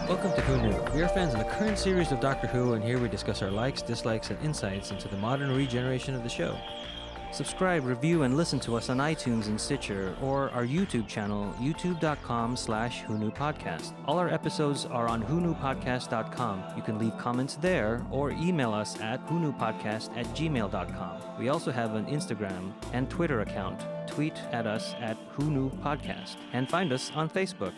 Welcome to Who Knew. We are fans of the current series of Doctor Who, and here we discuss our likes, dislikes, and insights into the modern regeneration of the show. Subscribe, review, and listen to us on iTunes and Stitcher, or our YouTube channel, youtube.com/WhoKnewPodcast. All our episodes are on WhoKnewPodcast.com. You can leave comments there, or email us at WhoKnewPodcast@gmail.com. We also have an Instagram and Twitter account. Tweet at us at WhoKnewPodcast, and find us on Facebook.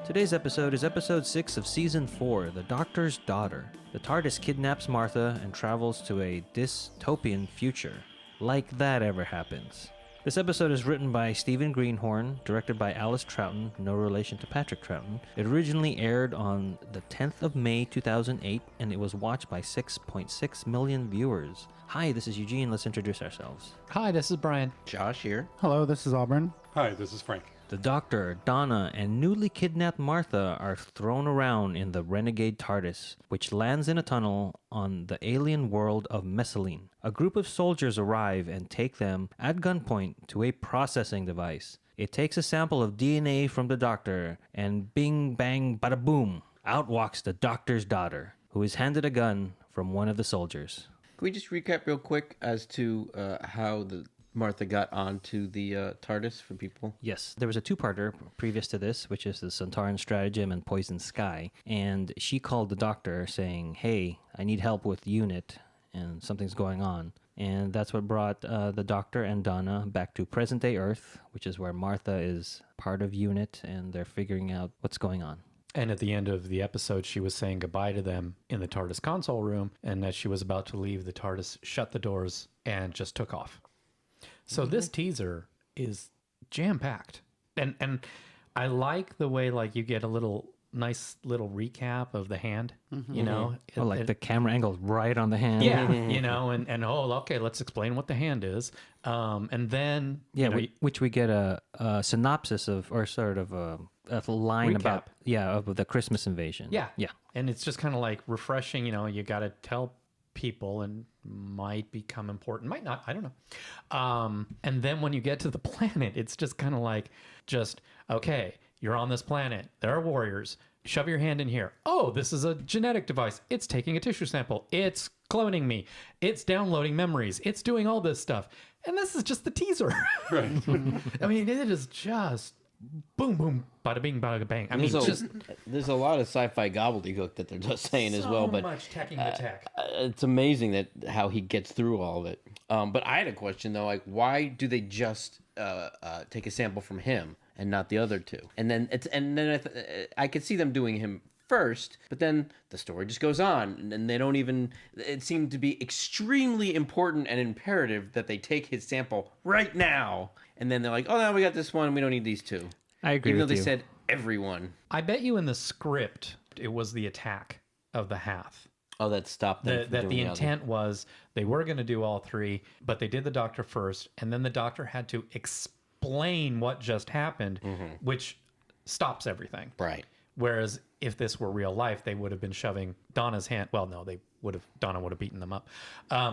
Today's episode is episode 6 of season 4, The Doctor's Daughter. The TARDIS kidnaps Martha and travels to a dystopian future. Like that ever happens. This episode is written by Stephen Greenhorn, directed by Alice Troughton, no relation to Patrick Troughton. It originally aired on the 10th of May 2008, and it was watched by 6.6 million viewers. Hi, this is Eugene. Let's introduce ourselves. Hi, this is Brian. Josh here. Hello, this is Auburn. Hi, this is Frank. The Doctor, Donna, and newly kidnapped Martha are thrown around in the renegade TARDIS, which lands in a tunnel on the alien world of Messaline. A group of soldiers arrive and take them at gunpoint to a processing device. It takes a sample of DNA from the Doctor, and bing, bang, bada boom, out walks the Doctor's daughter, who is handed a gun from one of the soldiers. Can we just recap real quick as to how the Martha got onto the TARDIS for people? Yes, there was a two-parter previous to this, which is the Centauran Stratagem and Poison Sky. And she called the Doctor saying, hey, I need help with UNIT and something's going on. And that's what brought the Doctor and Donna back to present-day Earth, which is where Martha is part of UNIT and they're figuring out what's going on. And at the end of the episode, she was saying goodbye to them in the TARDIS console room, and as she was about to leave, the TARDIS shut the doors and just took off. So this teaser is jam-packed. And I like the way like you get a nice little recap of the hand, you know? The camera angle's right on the hand. Yeah, you know, and okay, let's explain what the hand is. And then... which we get a synopsis of, or sort of a line recap of the Christmas invasion. Yeah. And it's just kind of like refreshing, you know, you got to tell people and might become important, might not, I don't know. And then when you get to the planet, it's just kind of like, okay, you're on this planet, there are warriors, shove your hand in here. Oh, this is a genetic device, it's taking a tissue sample, it's cloning me, it's downloading memories, it's doing all this stuff, and this is just the teaser. Right. I mean, it is just boom, boom, bada bing, bada bang. I mean, there's a lot of sci-fi gobbledygook that they're just saying as well. But so much teching the tech. It's amazing that how he gets through all of it. But I had a question though, like why do they just take a sample from him and not the other two? And then I could see them doing him first, but then the story just goes on, and they don't even. It seemed to be extremely important and imperative that they take his sample right now. And then they're like, oh, no, we got this one. We don't need these two. I agree Even with though you. they said everyone. I bet you in the script, it was the attack of the Hath. Oh, that stopped them. That the intent was they were going to do all three, but they did the Doctor first. And then the Doctor had to explain what just happened, which stops everything. Right. Whereas if this were real life, they would have been shoving Donna's hand. Well, no, Donna would have beaten them up.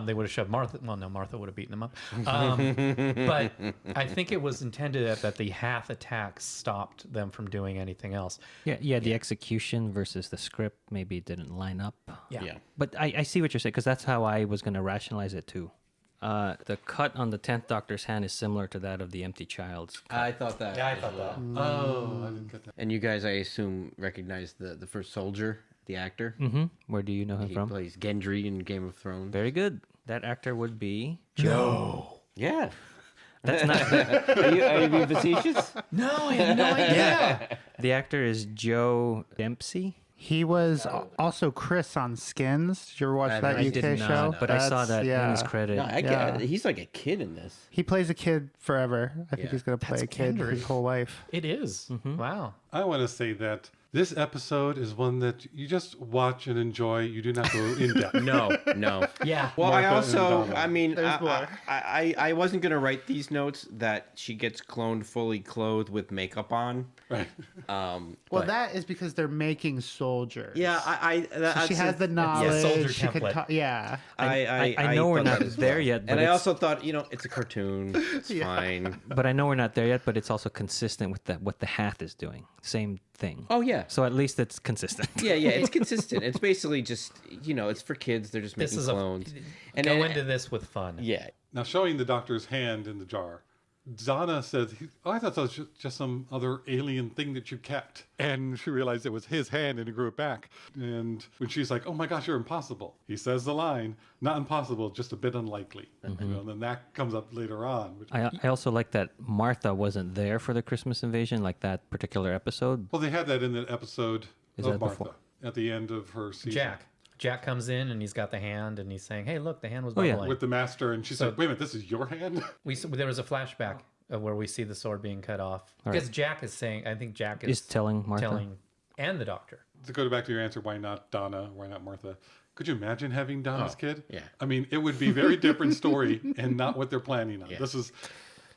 They would have shoved Martha. Well, no, Martha would have beaten them up. But I think it was intended that the Hath attack stopped them from doing anything else. Yeah, the execution versus the script maybe didn't line up. Yeah. But I see what you're saying, because that's how I was going to rationalize it too. The cut on the 10th Doctor's hand is similar to that of the Empty Child's cut. I thought that. Yeah, I thought that. Oh, I didn't get that. And you guys, I assume, recognize the first soldier, the actor. Mm-hmm. Where do you know him He from? plays Gendry in Game of Thrones. Very good. That actor would be Joe. Yeah. That's not Are you being facetious? No, I had no idea. the actor is Joe Dempsey. He was also Chris on Skins. Did you ever watch that I UK did show? not, but I saw that in his credit. No, Yeah. He's like a kid in this. He plays a kid forever. I think Yeah. he's going to play That's a kid Gendry. his whole life. It is. Wow. I want to say that this episode is one that you just watch and enjoy. You do not go in depth. No. Yeah. Well, Martha I and also, Donna. I mean, There's more. I wasn't going to write these notes that she gets cloned fully clothed with makeup on. Right. Well, But- that is because they're making soldiers. Yeah, So she has the knowledge. soldier she could template. talk. Yeah. I know we're thought not that as there well. yet, but And I it's- also thought, it's a cartoon. It's fine. But I know we're not there yet, but it's also consistent with what the Hath is doing. Same thing. Oh yeah. So at least it's consistent. Yeah, it's consistent. It's basically just, it's for kids. They're just making clones. And go into this with fun. Yeah. Now, showing the doctor's hand in the jar, Donna says, I thought that was just some other alien thing that you kept. And she realized it was his hand and he grew it back. And when she's like, oh my gosh, you're impossible. He says the line, not impossible, just a bit unlikely. And then that comes up later on. I also like that Martha wasn't there for the Christmas invasion, like that particular episode. Well, they had that in the episode Is of that Martha before? at the end of her season. Jack comes in and he's got the hand and he's saying, "Hey, look, the hand was yeah. bubbling." With the master. And she said, wait a minute, this is your hand? There was a flashback where we see the sword being cut off because Jack is saying, I think Jack is telling Martha. And the doctor. To go back to your answer, why not Donna? Why not Martha? Could you imagine having Donna's kid? yeah. I mean, it would be a very different story and not what they're planning on. Yeah. This is,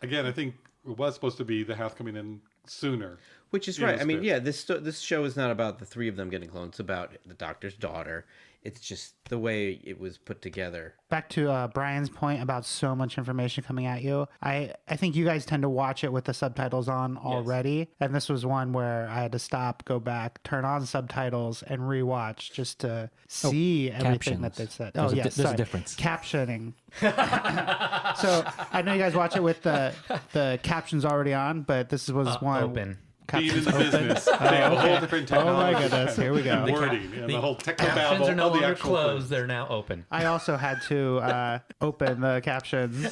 again, I think it was supposed to be the house coming in sooner. Which is in right. the I mean, script. this show is not about the three of them getting clones. It's about the doctor's daughter. It's just the way it was put together. Back to Brian's point about so much information coming at you. I think you guys tend to watch it with the subtitles on already. And this was one where I had to stop, go back, turn on subtitles, and rewatch just to see everything that they said. There's a difference. Captioning. So I know you guys watch it with the captions already on, but this was one. Open. Being in Captions the open. business, they have a whole different Oh technology. my goodness, here we go. And wording and the whole Captions technobabble are no of the longer actual closed; thing. they're now open. I also had to open the captions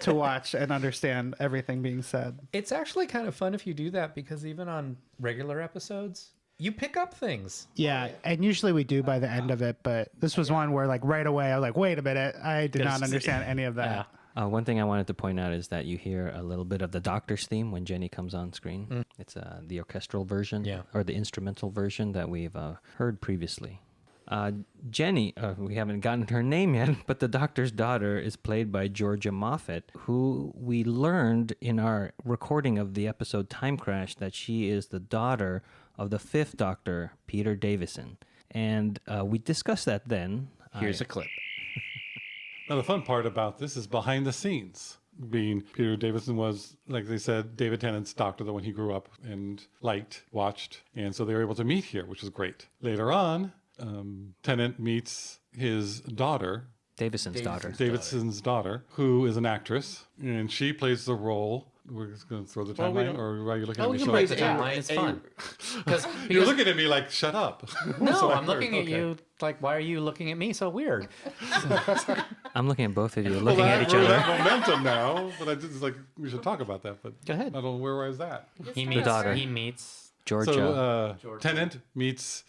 to watch and understand everything being said. It's actually kind of fun if you do that because even on regular episodes, you pick up things. Yeah, and usually we do by the end of it, but this was one where like right away I was like, wait a minute, I did not understand any of that. One thing I wanted to point out is that you hear a little bit of the Doctor's theme when Jenny comes on screen. It's the orchestral version or the instrumental version that we've heard previously. Jenny, we haven't gotten her name yet, but the Doctor's daughter is played by Georgia Moffat, who we learned in our recording of the episode Time Crash that she is the daughter of the fifth Doctor, Peter Davison. And we discussed that then. Here's a clip. Now, the fun part about this is behind the scenes. Being Peter Davison was, like they said, David Tennant's doctor, the one he grew up and liked, watched. And so they were able to meet here, which was great. Later on, Tennant meets his daughter, Davison's daughter, who is an actress. And she plays the role. We're just going to throw the timeline, or are you looking at me? You can break the timeline. It's fun. Because You're looking at me like, shut up. No, So I'm looking at you like, why are you looking at me so weird? I'm looking at both of you, looking at each other. That momentum now, but I just like we should talk about that. But Go ahead. I don't know where was that. He meets Georgia. So Tennant meets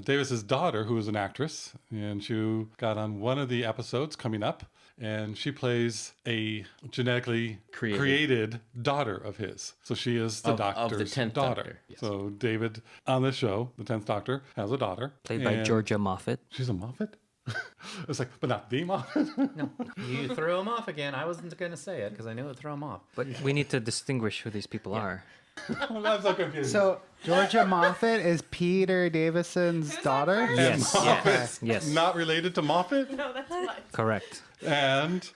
Davis's daughter, who is an actress, and she got on one of the episodes coming up, and she plays a genetically created daughter of his. So she is the doctor's 10th daughter. Doctor, yes. So David on this show, the 10th Doctor, has a daughter. Played by Georgia Moffat. She's a Moffat? It's like, but not the Moffat. No, you threw him off again. I wasn't going to say it because I knew it would throw him off. But we need to distinguish who these people are. I'm so confused. So Georgia Moffat is Peter Davison's daughter? Yes. Moffat, Yes. not related to Moffat? No, that's what. Correct. And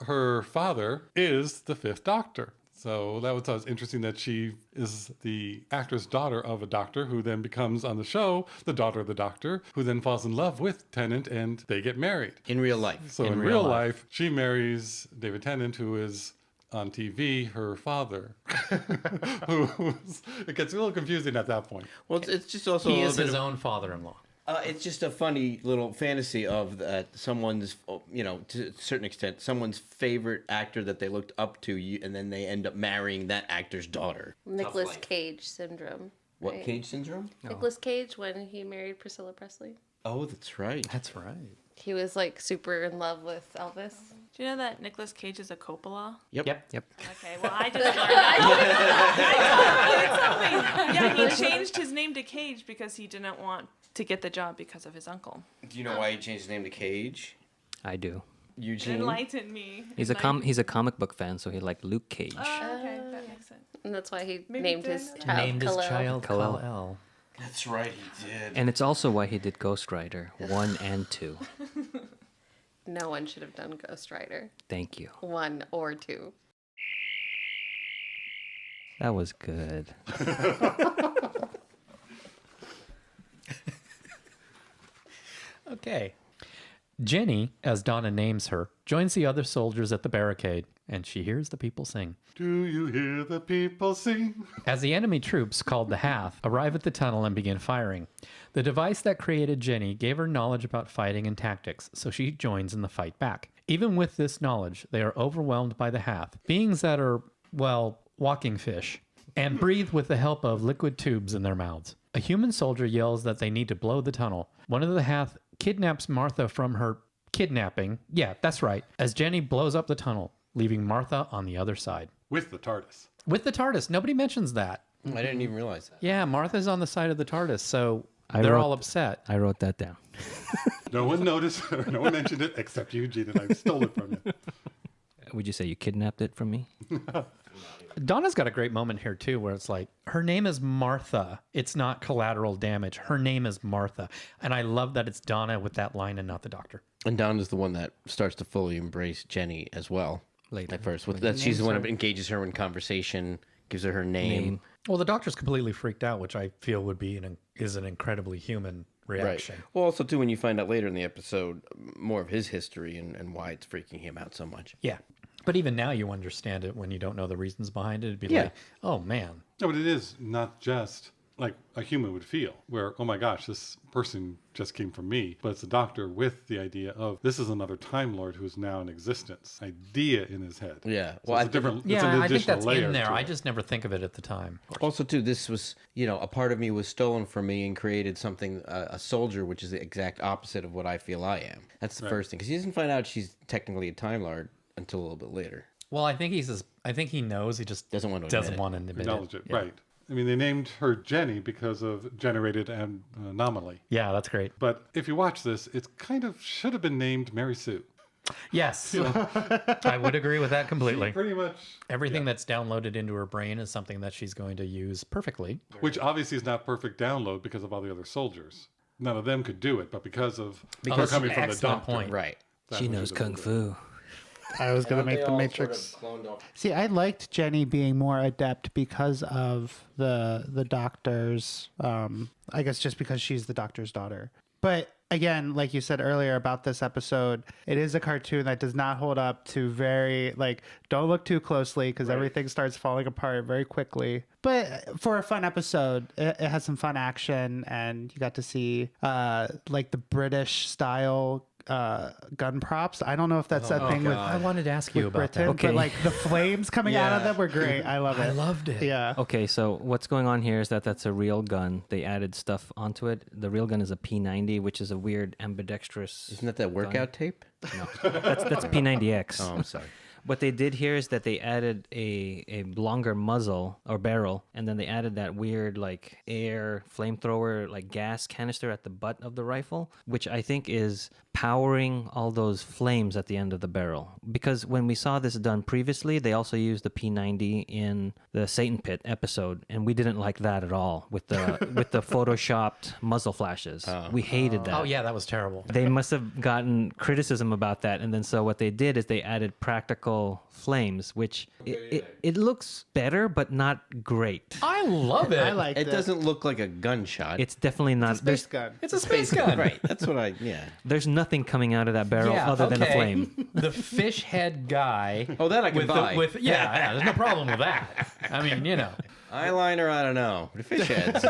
her father is the fifth Doctor. So that was interesting that she is the actress daughter of a doctor who then becomes on the show the daughter of the doctor, who then falls in love with Tennant and they get married. In real life. So in real life, she marries David Tennant, who is on TV her father. It gets a little confusing at that point. Well, it's just also He a is little his bit own father-in-law. it's just a funny little fantasy of someone's, to a certain extent, someone's favorite actor that they looked up to, and then they end up marrying that actor's daughter. Nicolas Cage syndrome. What, right? Cage syndrome? Nicolas Cage when he married Priscilla Presley. Oh, that's right. That's right. He was like super in love with Elvis. Do you know that Nicolas Cage is a Coppola? Yep. Okay, well, I just learned that. Yeah, he changed his name to Cage because he didn't want to get the job because of his uncle. Do you know why he changed his name to Cage? I do. Eugene? Enlighten me. He's a comic book fan, so he liked Luke Cage. Oh, okay, that makes sense. And that's why he Maybe named he his did. child Named his Kal-El. child Kal-El. Kal-El. That's right, he did. And it's also why he did Ghost Rider 1 and 2. No one should have done Ghost Rider. Thank you. 1 or 2. That was good. Okay. Jenny, as Donna names her, joins the other soldiers at the barricade, and she hears the people sing. Do you hear the people sing? As the enemy troops, called the Hath, arrive at the tunnel and begin firing. The device that created Jenny gave her knowledge about fighting and tactics, so she joins in the fight back. Even with this knowledge, they are overwhelmed by the Hath, beings that are, well, walking fish, and breathe with the help of liquid tubes in their mouths. A human soldier yells that they need to blow the tunnel. One of the Hath kidnaps Martha from her kidnapping. Yeah, that's right. As Jenny blows up the tunnel, leaving Martha on the other side. With the TARDIS. With the TARDIS. Nobody mentions that. I didn't even realize that. Yeah, Martha's on the side of the TARDIS, so they're all upset. I wrote that down. No one noticed, or no one mentioned it except you, Gene, and I stole it from you. Would you say you kidnapped it from me? Donna's got a great moment here, too, where it's like, her name is Martha. It's not collateral damage. Her name is Martha. And I love that it's Donna with that line and not the doctor. And Donna's the one that starts to fully embrace Jenny as well. Later. At first. She's the one that engages her in conversation, gives her name. Well, the doctor's completely freaked out, which I feel would be is an incredibly human reaction. Right. Well, also, too, when you find out later in the episode more of his history and why it's freaking him out so much. Yeah. But even now you understand it when you don't know the reasons behind it. It'd be Yeah. like, oh, man. No, but it is not just like a human would feel, where, oh my gosh, this person just came from me. But it's the doctor with the idea of, this is another Time Lord who is now in existence. Idea in his head. Yeah. So it's a different, it's an Yeah, I think additional that's layer in there. to I it. just never think of it at the time. Also, too, this was, a part of me was stolen from me and created something, a soldier, which is the exact opposite of what I feel I am. That's the first thing. Because he doesn't find out she's technically a Time Lord until a little bit later. Well, I think he knows. He just Doesn't want to admit it. Acknowledge it, Yeah. right. I mean, they named her Jenny because of generated anomaly. Yeah, that's great. But if you watch this, it kind of should have been named Mary Sue. Yes. I would agree with that completely. Pretty much. Everything that's downloaded into her brain is something that she's going to use perfectly. Which obviously is not perfect download because of all the other soldiers. None of them could do it, but because her that's coming an from the excellent doctor. point. Right. that She was knows able to kung do it. fu. I was going to make the Matrix. See, I liked Jenny being more adept because of the doctor's, I guess just because she's the doctor's daughter. But again, like you said earlier about this episode, it is a cartoon that does not hold up to don't look too closely because everything starts falling apart very quickly. But for a fun episode, it has some fun action, and you got to see the British style gun props. I don't know if that's a thing with I wanted to ask you about Britain, that. but the flames coming out of them were great. I love it. I loved it. Yeah. Okay, so what's going on here is that's a real gun. They added stuff onto it. The real gun is a P90, which is a weird ambidextrous. Isn't that workout tape? That's P90X. Oh, I'm sorry. What they did here is that they added a longer muzzle or barrel, and then they added that weird air flamethrower gas canister at the butt of the rifle, which I think is powering all those flames at the end of the barrel. Because when we saw this done previously, they also used the P90 in the Satan Pit episode, and we didn't like that at all with the with the photoshopped muzzle flashes. We hated that. Oh, yeah, that was terrible. They must have gotten criticism about that, and then so what they did is they added practical flames, which it looks better but not great. I love it. I liked It it. doesn't look like a gunshot. It's definitely not. Space gun. It's a space gun. Right. That's what yeah. There's nothing coming out of that barrel Yeah, other than a okay. flame. The fish head guy. Oh, that I can buy. Yeah, there's no problem with that. I mean, Eyeliner, I don't know. But fish heads.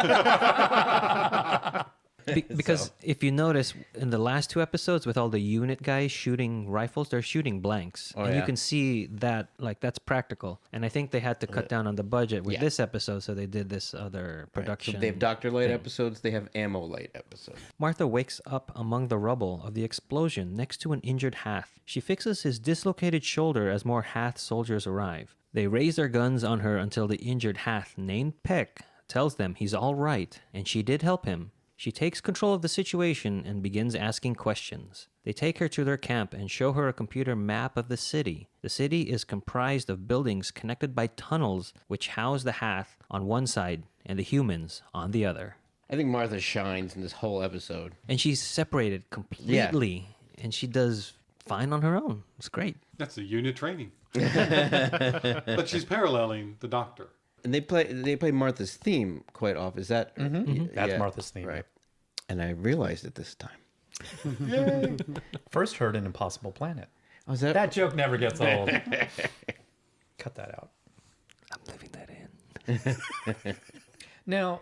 Because if you notice in the last two episodes with all the unit guys shooting rifles, they're shooting blanks. Oh, and you yeah. can see that that's practical. And I think they had to cut down on the budget with Yeah. this episode, so they did this other production. So they have Dr. Light thing. episodes. They have Ammo Light episodes. Martha wakes up among the rubble of the explosion next to an injured Hath. She fixes his dislocated shoulder as more Hath soldiers arrive. They raise their guns on her until the injured Hath, named Peck, tells them he's all right, and she did help him. She takes control of the situation and begins asking questions. They take her to their camp and show her a computer map of the city. The city is comprised of buildings connected by tunnels which house the Hath on one side and the humans on the other. I think Martha shines in this whole episode. And she's separated completely, and she does fine on her own. It's great. That's the unit training. But she's paralleling the doctor. And they play Martha's theme quite often. Is that? That's Martha's theme. Right. And I realized it this time. First heard in Impossible Planet. Oh, is that? That joke never gets old. Cut that out. I'm leaving that in. Now,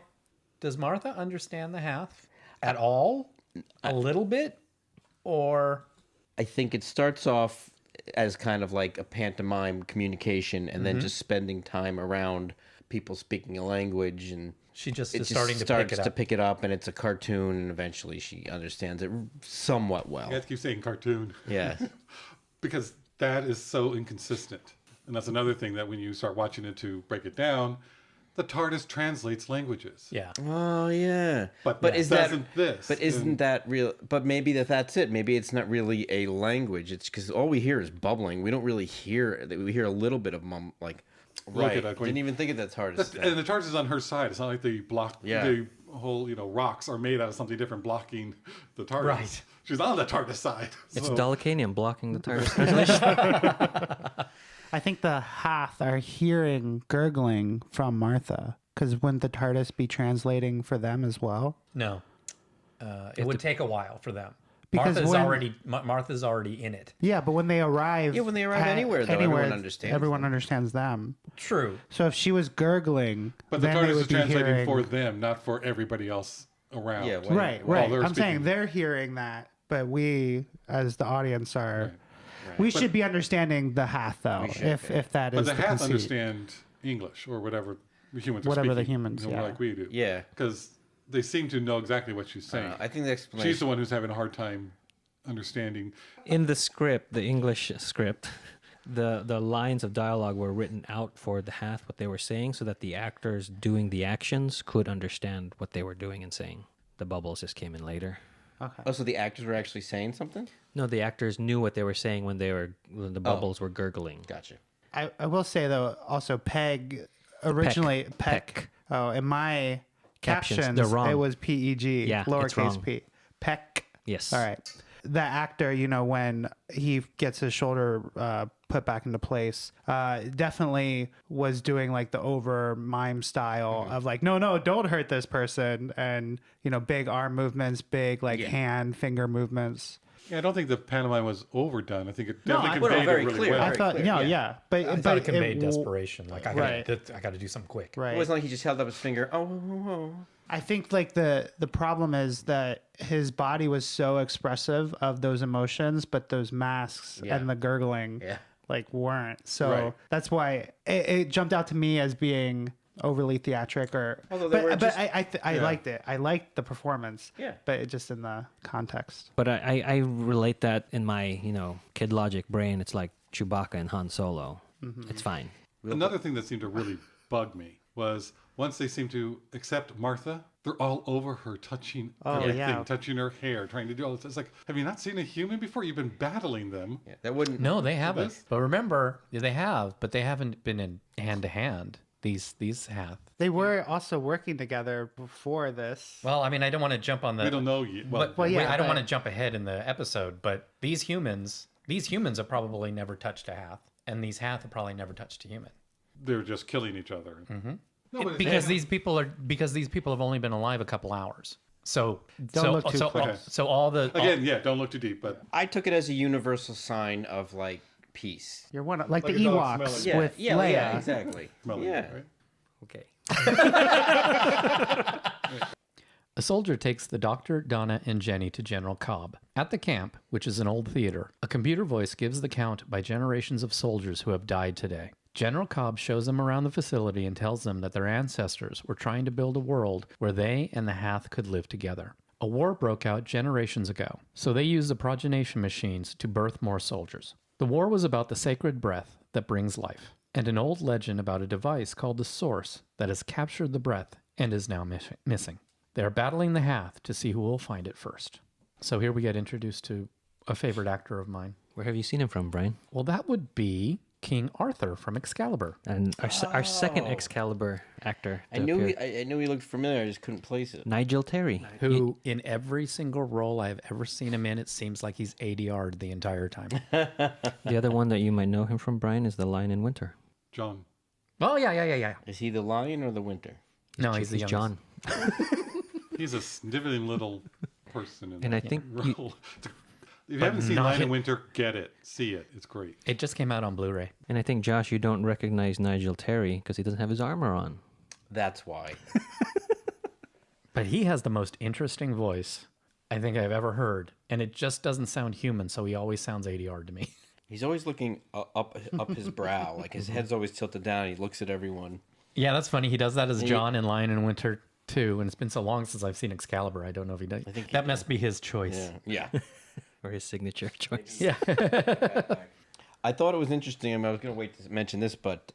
does Martha understand the Hath at all? A little bit? Or I think it starts off as kind of like a pantomime communication, and then just spending time around people speaking a language, and she just it is just starting to starts pick it to up? pick it up, and it's a cartoon, and eventually she understands it somewhat well. You have to keep saying cartoon Yeah. because that is so inconsistent. And that's another thing that when you start watching it to break it down, the TARDIS translates languages. Yeah. Oh yeah. But is that doesn't this? But isn't And- that real? But maybe that's it. Maybe it's not really a language. It's because all we hear is bubbling. We don't really hear. We hear a little bit of like. Look Right. at that going- Didn't even think of that TARDIS. That's, and the TARDIS is on her side. It's not like the Yeah. the whole rocks are made out of something different blocking the TARDIS. Right. She's on the TARDIS side. It's So- Dolichanium blocking the TARDIS translation. I think the Hath are hearing gurgling from Martha. Because wouldn't the TARDIS be translating for them as well? No. It would take a while for them. Because Martha's already in it. Yeah, but when they arrive... Yeah, when they arrive anywhere, though, everyone understands Everyone them. understands them. True. So if she was gurgling, But the then they TARDIS would is be translating hearing... for them, not for everybody else around. Yeah, Right, While right. they're I'm saying speaking. they're hearing that, but we, as the audience, are... We should be understanding the Hath, though, if that But is the the Hath conceit. understand English or whatever the humans are Whatever the speaking, humans, yeah. like we do. Yeah. Because they seem to know exactly what she's saying. I think the explanation. She's the one who's having a hard time understanding. In the script, the English script, the lines of dialogue were written out for the Hath, what they were saying, so that the actors doing the actions could understand what they were doing and saying. The bubbles just came in later. Oh, so the actors were actually saying something? No, the actors knew what they were saying when the bubbles were gurgling. Gotcha. I will say, though, also Peg, originally Peck. Oh, in my captions, they're wrong. it was P-E-G, Yeah, it's lowercase wrong. p. Peck. Yes. All right. The actor, when he gets his shoulder put back into place, definitely was doing like the over mime style of like, no, don't hurt this person. And, big arm movements, big hand, finger movements. Yeah, I don't think the pantomime was overdone. I think it No, definitely I- conveyed very it really clear. well. I Very thought, clear, yeah. But, I thought it conveyed desperation. Like, I Right. got to do something quick. Right. It wasn't like he just held up his finger. Oh. I think like the problem is that his body was so expressive of those emotions, but those masks Yeah. and the gurgling Yeah. like weren't. So Right. that's why it jumped out to me as being overly theatric Although they were but just- I liked it. I liked the performance. Yeah. But it just in the context. But I relate that in my, kid logic brain. It's like Chewbacca and Han Solo. It's fine. Another thing that seemed to really bug me was once they seemed to accept Martha, they're all over her, touching everything, yeah. touching her hair, trying to do all this. It's like, have you not seen a human before? You've been battling them. Yeah, that wouldn't. No, they haven't. this? But remember, they have, but they haven't been in hand to hand. These Hath. They were also working together before this. Well, I mean, I don't want to jump on the. We don't know yet. But Well, yeah, I don't but- want to jump ahead in the episode. But these humans have probably never touched a Hath, and these Hath have probably never touched a human. they're just killing each other. No, but Because these people have only been alive a couple hours. So Don't look too close. So all the again, yeah, don't look too deep, but I took it as a universal sign of like peace. You're one of, like Like the a dog Ewoks smelling. with Leia. Yeah, exactly. smelling yeah. it, right? Okay. A soldier takes the doctor, Donna, and Jenny to General Cobb. At the camp, which is an old theater, a computer voice gives the count by generations of soldiers who have died today. General Cobb shows them around the facility and tells them that their ancestors were trying to build a world where they and the Hath could live together. A war broke out generations ago, so they used the progenation machines to birth more soldiers. The war was about the sacred breath that brings life, and an old legend about a device called the Source that has captured the breath and is now missing. They are battling the Hath to see who will find it first. So here we get introduced to a favorite actor of mine. Where have you seen him from, Brian? Well, that would be King Arthur from Excalibur. And our second Excalibur actor. I to knew appear. I knew he looked familiar. I just couldn't place it. Nigel Terry. Who, in every single role I've ever seen him in, it seems like he's ADR'd the entire time. The other one that you might know him from, Brian, is the Lion in Winter. John. Oh, yeah. Is he the lion or the winter? No, he's the He's youngest. John. He's a sniveling little person in And that I think role. If you haven't seen not Lion in hit- Winter, get it. See it. It's great. It just came out on Blu-ray. And I think, Josh, you don't recognize Nigel Terry because he doesn't have his armor on. That's why. But he has the most interesting voice I think I've ever heard. And it just doesn't sound human, so he always sounds ADR to me. He's always looking up his brow. Like his head's always tilted down. He looks at everyone. Yeah, that's funny. He does that as John in Lion in Winter too. And it's been so long since I've seen Excalibur. I don't know if he does. I think That must be his choice. Yeah. Or his signature choice. Yeah. I thought it was interesting. I was going to wait to mention this, but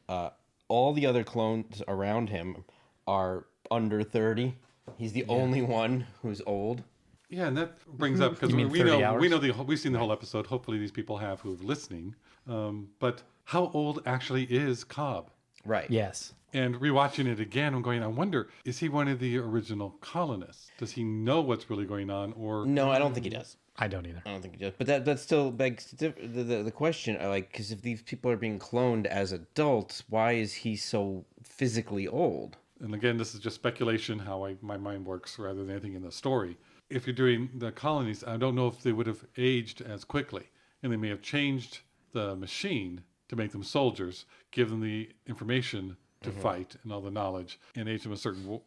all the other clones around him are under 30. He's the only one who's old. Yeah, and that brings up because You mean we 30 know hours? we've seen the whole episode. Hopefully, these people have who are listening. But how old actually is Cobb? Right. Yes. And rewatching it again, I'm going, I wonder, is he one of the original colonists? Does he know what's really going on? Or No, I don't think he does. I don't either. I don't think he does. But that still begs the question, like, because if these people are being cloned as adults, why is he so physically old? And again, this is just speculation, how my mind works rather than anything in the story. If you're doing the colonies, I don't know if they would have aged as quickly. And they may have changed the machine to make them soldiers, give them the information to fight and all the knowledge, and age them a certain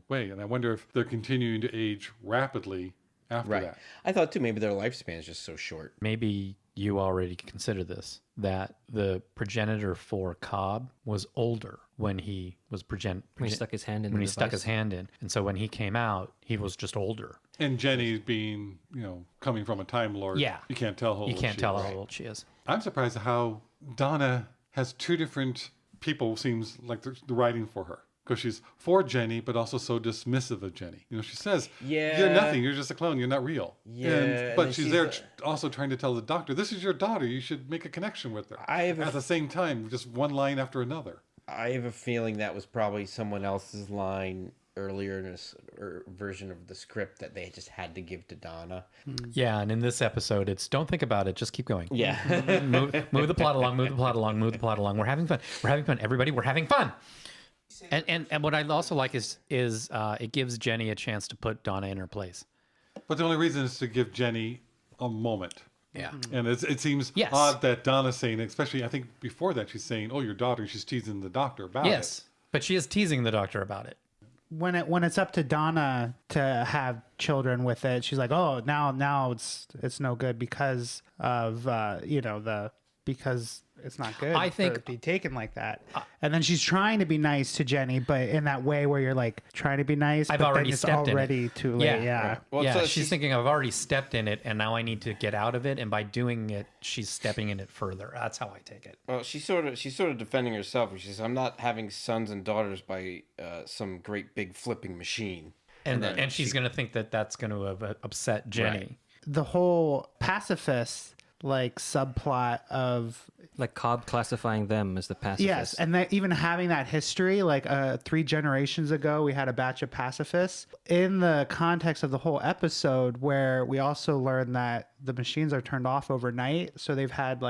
way. And I wonder if they're continuing to age rapidly after that. I thought, too, maybe their lifespan is just so short. Maybe you already consider this, that the progenitor for Cobb was older when he was When he stuck his hand in when the he stuck device. his hand in. And so when he came out, he was just older. And Jenny being, coming from a Time Lord, Yeah. you can't tell how old You can't she tell is. how old she is. I'm surprised at how Donna has two different people, seems like the writing for her. Because she's for Jenny, but also so dismissive of Jenny. She says, Yeah. you're nothing. You're just a clone. You're not real. Yeah, and But then she's she's there a- also trying to tell the doctor, this is your daughter. You should make a connection with her. I have a- At the same time, just one line after another. I have a feeling that was probably someone else's line earlier in this version of the script that they just had to give to Donna. Yeah, and in this episode, it's don't think about it, just keep going. Yeah. move the plot along, move the plot along, move the plot along. We're having fun. We're having fun. Everybody, we're having fun. And what I also like is it gives Jenny a chance to put Donna in her place. But the only reason is to give Jenny a moment. Yeah. And it seems Yes. odd that Donna's saying, especially I think before that, she's saying, oh, your daughter, she's teasing the doctor about Yes, it. but she is teasing the doctor about it. When it's up to Donna to have children with it, she's like, oh, now it's no good because of because it's not good. I think- for it to be taken like that. And then she's trying to be nice to Jenny, but in that way where you're like trying to be nice, I've but already then it's stepped in it. already too late. Yeah. Well, yeah, so she's thinking I've already stepped in it, and now I need to get out of it. And by doing it, she's stepping in it further. That's how I take it. Well, she's sort of defending herself. She says, "I'm not having sons and daughters by some great big flipping machine." And she's going to think that that's going to upset Jenny. Right. The whole pacifist subplot of Like Cobb classifying them as the pacifists. yes, and that even having that history, 3 generations ago, we had a batch of pacifists. In the context of the whole episode, where we also learned that the machines are turned off overnight, so they've had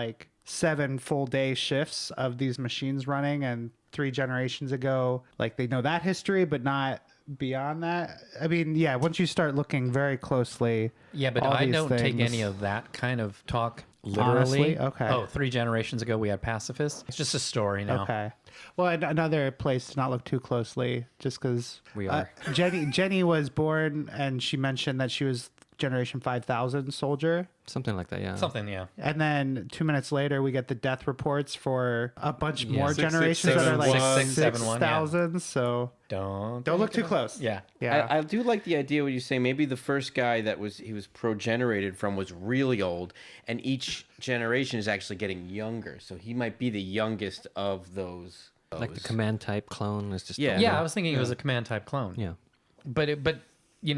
7 full day shifts of these machines running, and 3 generations ago, they know that history, but not beyond that. I mean, yeah, once you start looking very closely, Yeah, but all I these don't take things- any of that kind of talk literally. Honestly? Okay. Oh, 3 generations ago we had pacifists. It's just a story now. Okay. Well, another place to not look too closely, just because We are. Jenny was born, and she mentioned that she was Generation 5000 soldier. Something like that, yeah. Something, yeah. And then 2 minutes later, we get the death reports for a bunch more 6671. generations that are like 6671, yeah. 6,000. So Don't look too close. Yeah. Yeah. I do like the idea when you say maybe the first guy that he was progenerated from was really old, and each generation is actually getting younger. So he might be the youngest of those. Like the command type clone is just Yeah. Yeah, I was thinking it was a command type clone. Yeah. But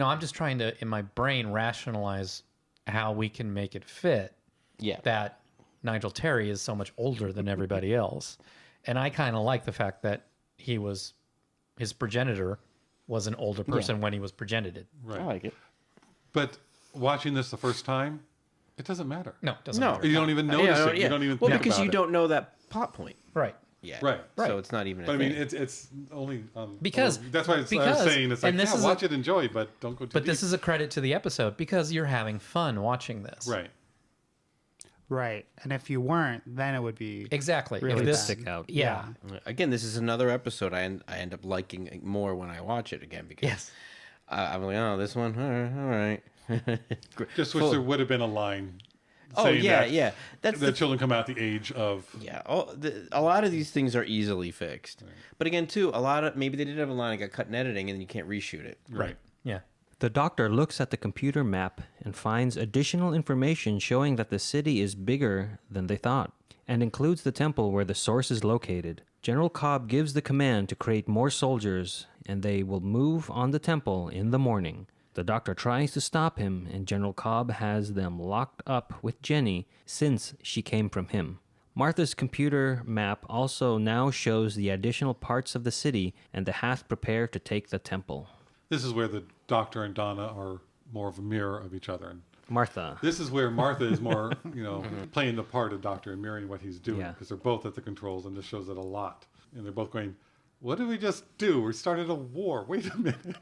I'm just trying to in my brain rationalize how we can make it fit Yeah. that Nigel Terry is so much older than everybody else. And I kind of like the fact that his progenitor was an older person when he was progenited. Right. I like it. But watching this the first time, it doesn't matter. No, it doesn't No. matter. You don't even notice it. You don't even well, think because about you it. don't know that plot point. Right. yet. Right. So it's not even. But I mean, it's only Because- that's why I was saying it's like, and this yeah, is watch it, enjoy, but don't go too But deep. this is a credit to the episode because you're having fun watching this. Right. Right. And if you weren't, then it would be Exactly. Really If bad. Stick out. Yeah. Again, this is another episode I end up liking more when I watch it again because Yes. I'm like, oh, this one, all right. Just wish there would have been a line. Oh saying yeah, that, yeah. That's that the children come out the age of. yeah. A lot of these things are easily fixed. But again, too, a lot of maybe they did have a line that got cut in editing, and you can't reshoot it. Right. Yeah. The doctor looks at the computer map and finds additional information showing that the city is bigger than they thought, and includes the temple where the source is located. General Cobb gives the command to create more soldiers, and they will move on the temple in the morning. The doctor tries to stop him, and General Cobb has them locked up with Jenny since she came from him. Martha's computer map also now shows the additional parts of the city, and the Hath prepare to take the temple. This is where the Doctor and Donna are more of a mirror of each other. And Martha. this is where Martha is more, playing the part of Doctor and mirroring what he's doing Yeah. because they're both at the controls, and this shows it a lot. And they're both going, "What did we just do? We started a war. Wait a minute."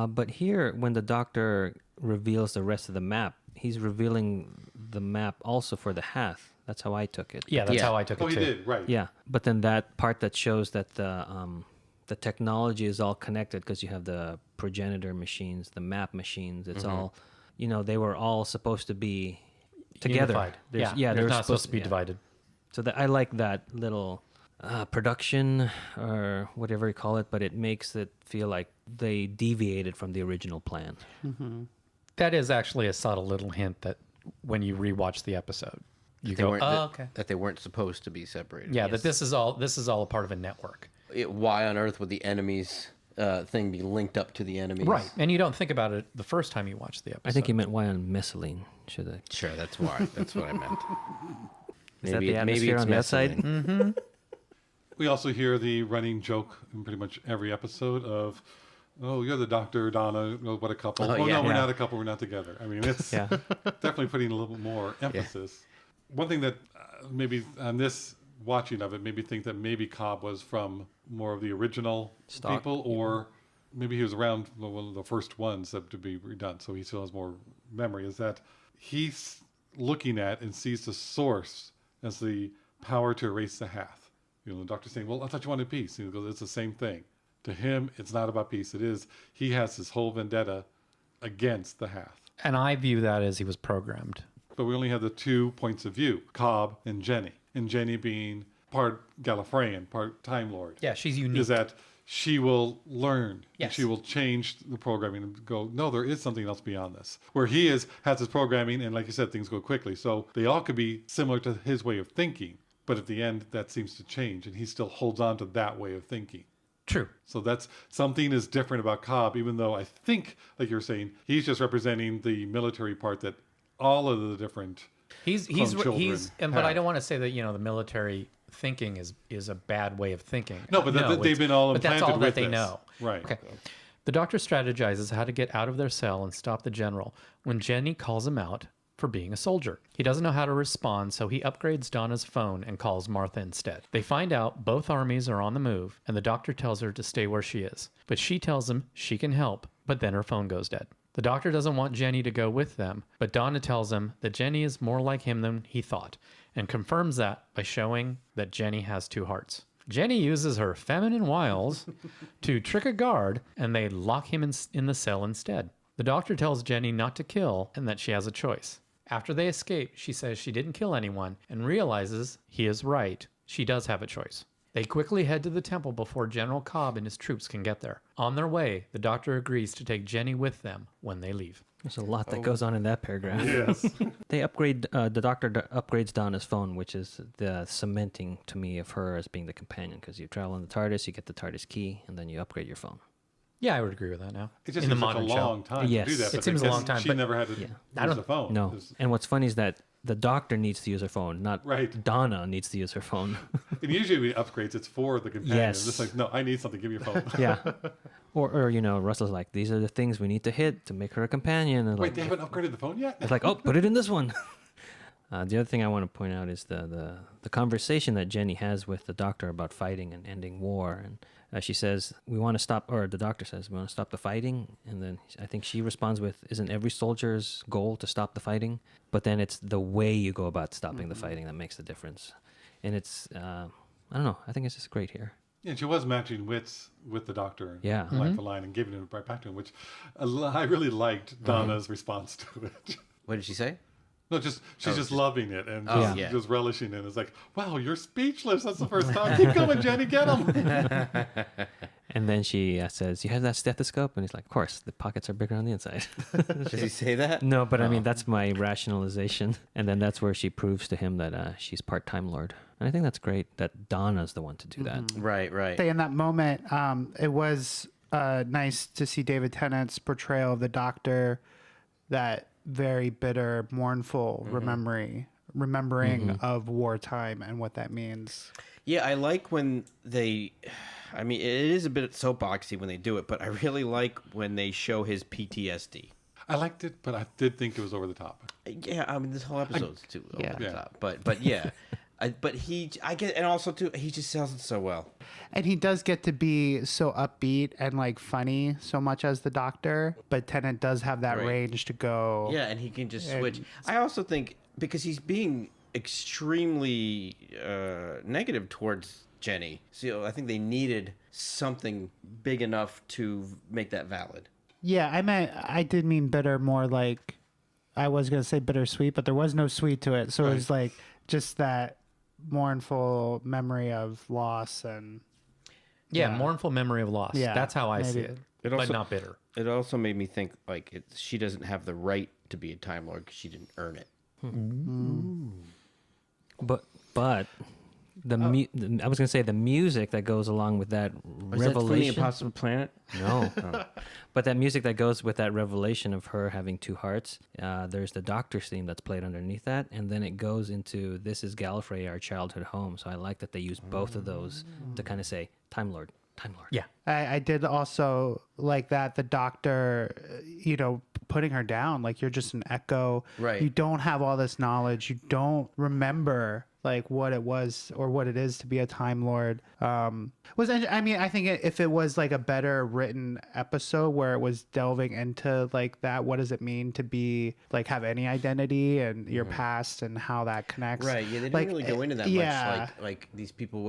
But here, when the doctor reveals the rest of the map, he's revealing the map also for the Hath. That's how I took it. Yeah, that's Yeah. how I took Oh, it he too. did, right. Yeah, but then that part that shows that the technology is all connected because you have the progenitor machines, the map machines. It's all, they were all supposed to be together. Unified. There's- Yeah, they're they're not supposed to be yeah. divided. So I like that little production or whatever you call it, but it makes it feel like they deviated from the original plan. That is actually a subtle little hint that when you rewatch the episode, you They go, weren't, oh, okay. That they weren't supposed to be separated. Yeah, that this is all a part of a network. Why on earth would the enemies thing be linked up to the enemies? Right. And you don't think about it the first time you watch the episode. I think he meant why on Messaline. Should I? Sure, that's why. That's what I meant. Is that the atmosphere on the outside? messaging. We also hear the running joke in pretty much every episode of, "Oh, you're the Doctor, Donna. Oh, what a couple. Oh, Oh, yeah. no, we're Yeah. not a couple. We're not together." I mean, it's Yeah. definitely putting a little more emphasis. One thing that maybe on this watching of it made me think that maybe Cobb was from more of the original Stock. people, or maybe he was around one of the first ones that to be redone, so he still has more memory. Is that he's looking at and sees the source as the power to erase the Hath. The Doctor's saying, "Well, I thought you wanted peace." And he goes, "It's the same thing." To him, it's not about peace. It is, he has this whole vendetta against the Hath. And I view that as he was programmed. But we only have the 2 points of view, Cobb and Jenny. And Jenny being part Gallifreyan, part Time Lord. Yeah, she's unique. Is that she will learn. And Yes. she will change the programming and go, no, there is something else beyond this. Where he has his programming, and like you said, things go quickly. So they all could be similar to his way of thinking. But at the end, that seems to change, and he still holds on to that way of thinking. True. So that's something is different about Cobb, even though I think, like you were saying, he's just representing the military part that all of the different He's children but have. I don't want to say that the military thinking is a bad way of thinking. No, but they've it's- been all but that's implanted all that with they this. know. Right. Okay. The Doctor strategizes how to get out of their cell and stop the general when Jenny calls him out for being a soldier. He doesn't know how to respond, so he upgrades Donna's phone and calls Martha instead. They find out both armies are on the move, and the Doctor tells her to stay where she is. But she tells him she can help, but then her phone goes dead. The Doctor doesn't want Jenny to go with them, but Donna tells him that Jenny is more like him than he thought, and confirms that by showing that Jenny has 2 hearts. Jenny uses her feminine wiles to trick a guard, and they lock him in the cell instead. The Doctor tells Jenny not to kill and that she has a choice. After they escape, she says she didn't kill anyone and realizes he is right. She does have a choice. They quickly head to the temple before General Cobb and his troops can get there. On their way, the Doctor agrees to take Jenny with them when they leave. There's a lot that goes on in that paragraph. Yes. They upgrade, the doctor upgrades Donna's phone, which is the cementing to me of her as being the companion. Because you travel in the TARDIS, you get the TARDIS key, and then you upgrade your phone. Yeah, I would agree with that now. It just in the seems like a modern long show. time Yes. to do that. It but seems a because long time, She but- never had to I use don't- the phone. No. It's- And what's funny is that the doctor needs to use her phone, not Right. Donna needs to use her phone. And usually we upgrades, it's for the companion. Yes. Just like, no, I need something. Give me your phone. Yeah. Or Russell's like, these are the things we need to hit to make her a companion. And Wait, like, they haven't upgraded the phone yet? it's like, oh, put it in this one. The other thing I want to point out is the conversation that Jenny has with the doctor about fighting and ending war. And she says, we want to stop, or the doctor says, we want to stop the fighting. And then I think she responds with, isn't every soldier's goal to stop the fighting? But then it's the way you go about stopping the fighting that makes the difference. And it's, I don't know, I think it's just great here. Yeah, and she was matching wits with the doctor, Yeah. line for line, and giving it right back to him, which I really liked Donna's response to it. What did she say? No, she's just loving it and Oh, just, yeah. just relishing it. It's like, wow, you're speechless. That's the first time. Keep going, Jenny, get him. And then she says, you have that stethoscope? And he's like, of course, the pockets are bigger on the inside. Does he say that? No, but I mean, that's my rationalization. And then that's where she proves to him that she's part-time Lord. And I think that's great that Donna's the one to do that. Right, right. In that moment, it was nice to see David Tennant's portrayal of the Doctor, that very bitter, mournful remembering of wartime and what that means. Yeah, I like when they, I mean, it is a bit soapboxy when they do it, but I really like when they show his PTSD. I liked it, but I did think it was over the top. Yeah, I mean, this whole episode's too over the Yeah. top. But yeah. But I get, and also too, he just sells it so well. And he does get to be so upbeat and like funny so much as the Doctor, but Tennant does have that Right. range to go. Yeah, and he can just And- switch. I also think because he's being extremely negative towards Jenny, so I think they needed something big enough to make that valid. Yeah, I did mean bitter more like, I was going to say bittersweet, but there was no sweet to it. So it was like just that mournful memory of loss and Yeah, mournful memory of loss. Yeah, That's how I see maybe. it. It But also- not bitter. It also made me think like she doesn't have the right to be a Time Lord because she didn't earn it. But I was gonna say the music that goes along with that Is that from the revelation. Impossible Planet? No, but that music that goes with that revelation of her having two hearts. There's the Doctor's theme that's played underneath that, and then it goes into "This is Gallifrey, our childhood home." So I like that they use both of those to kind of say Time Lord, Time Lord. Yeah. I did also like that the Doctor, putting her down, like you're just an echo. Right. You don't have all this knowledge. You don't remember like what it was or what it is to be a Time Lord. I think if it was like a better written episode where it was delving into like that, what does it mean to be like have any identity and your past and how that connects. Right. Yeah, they didn't Like, really go into that yeah. much. Like these people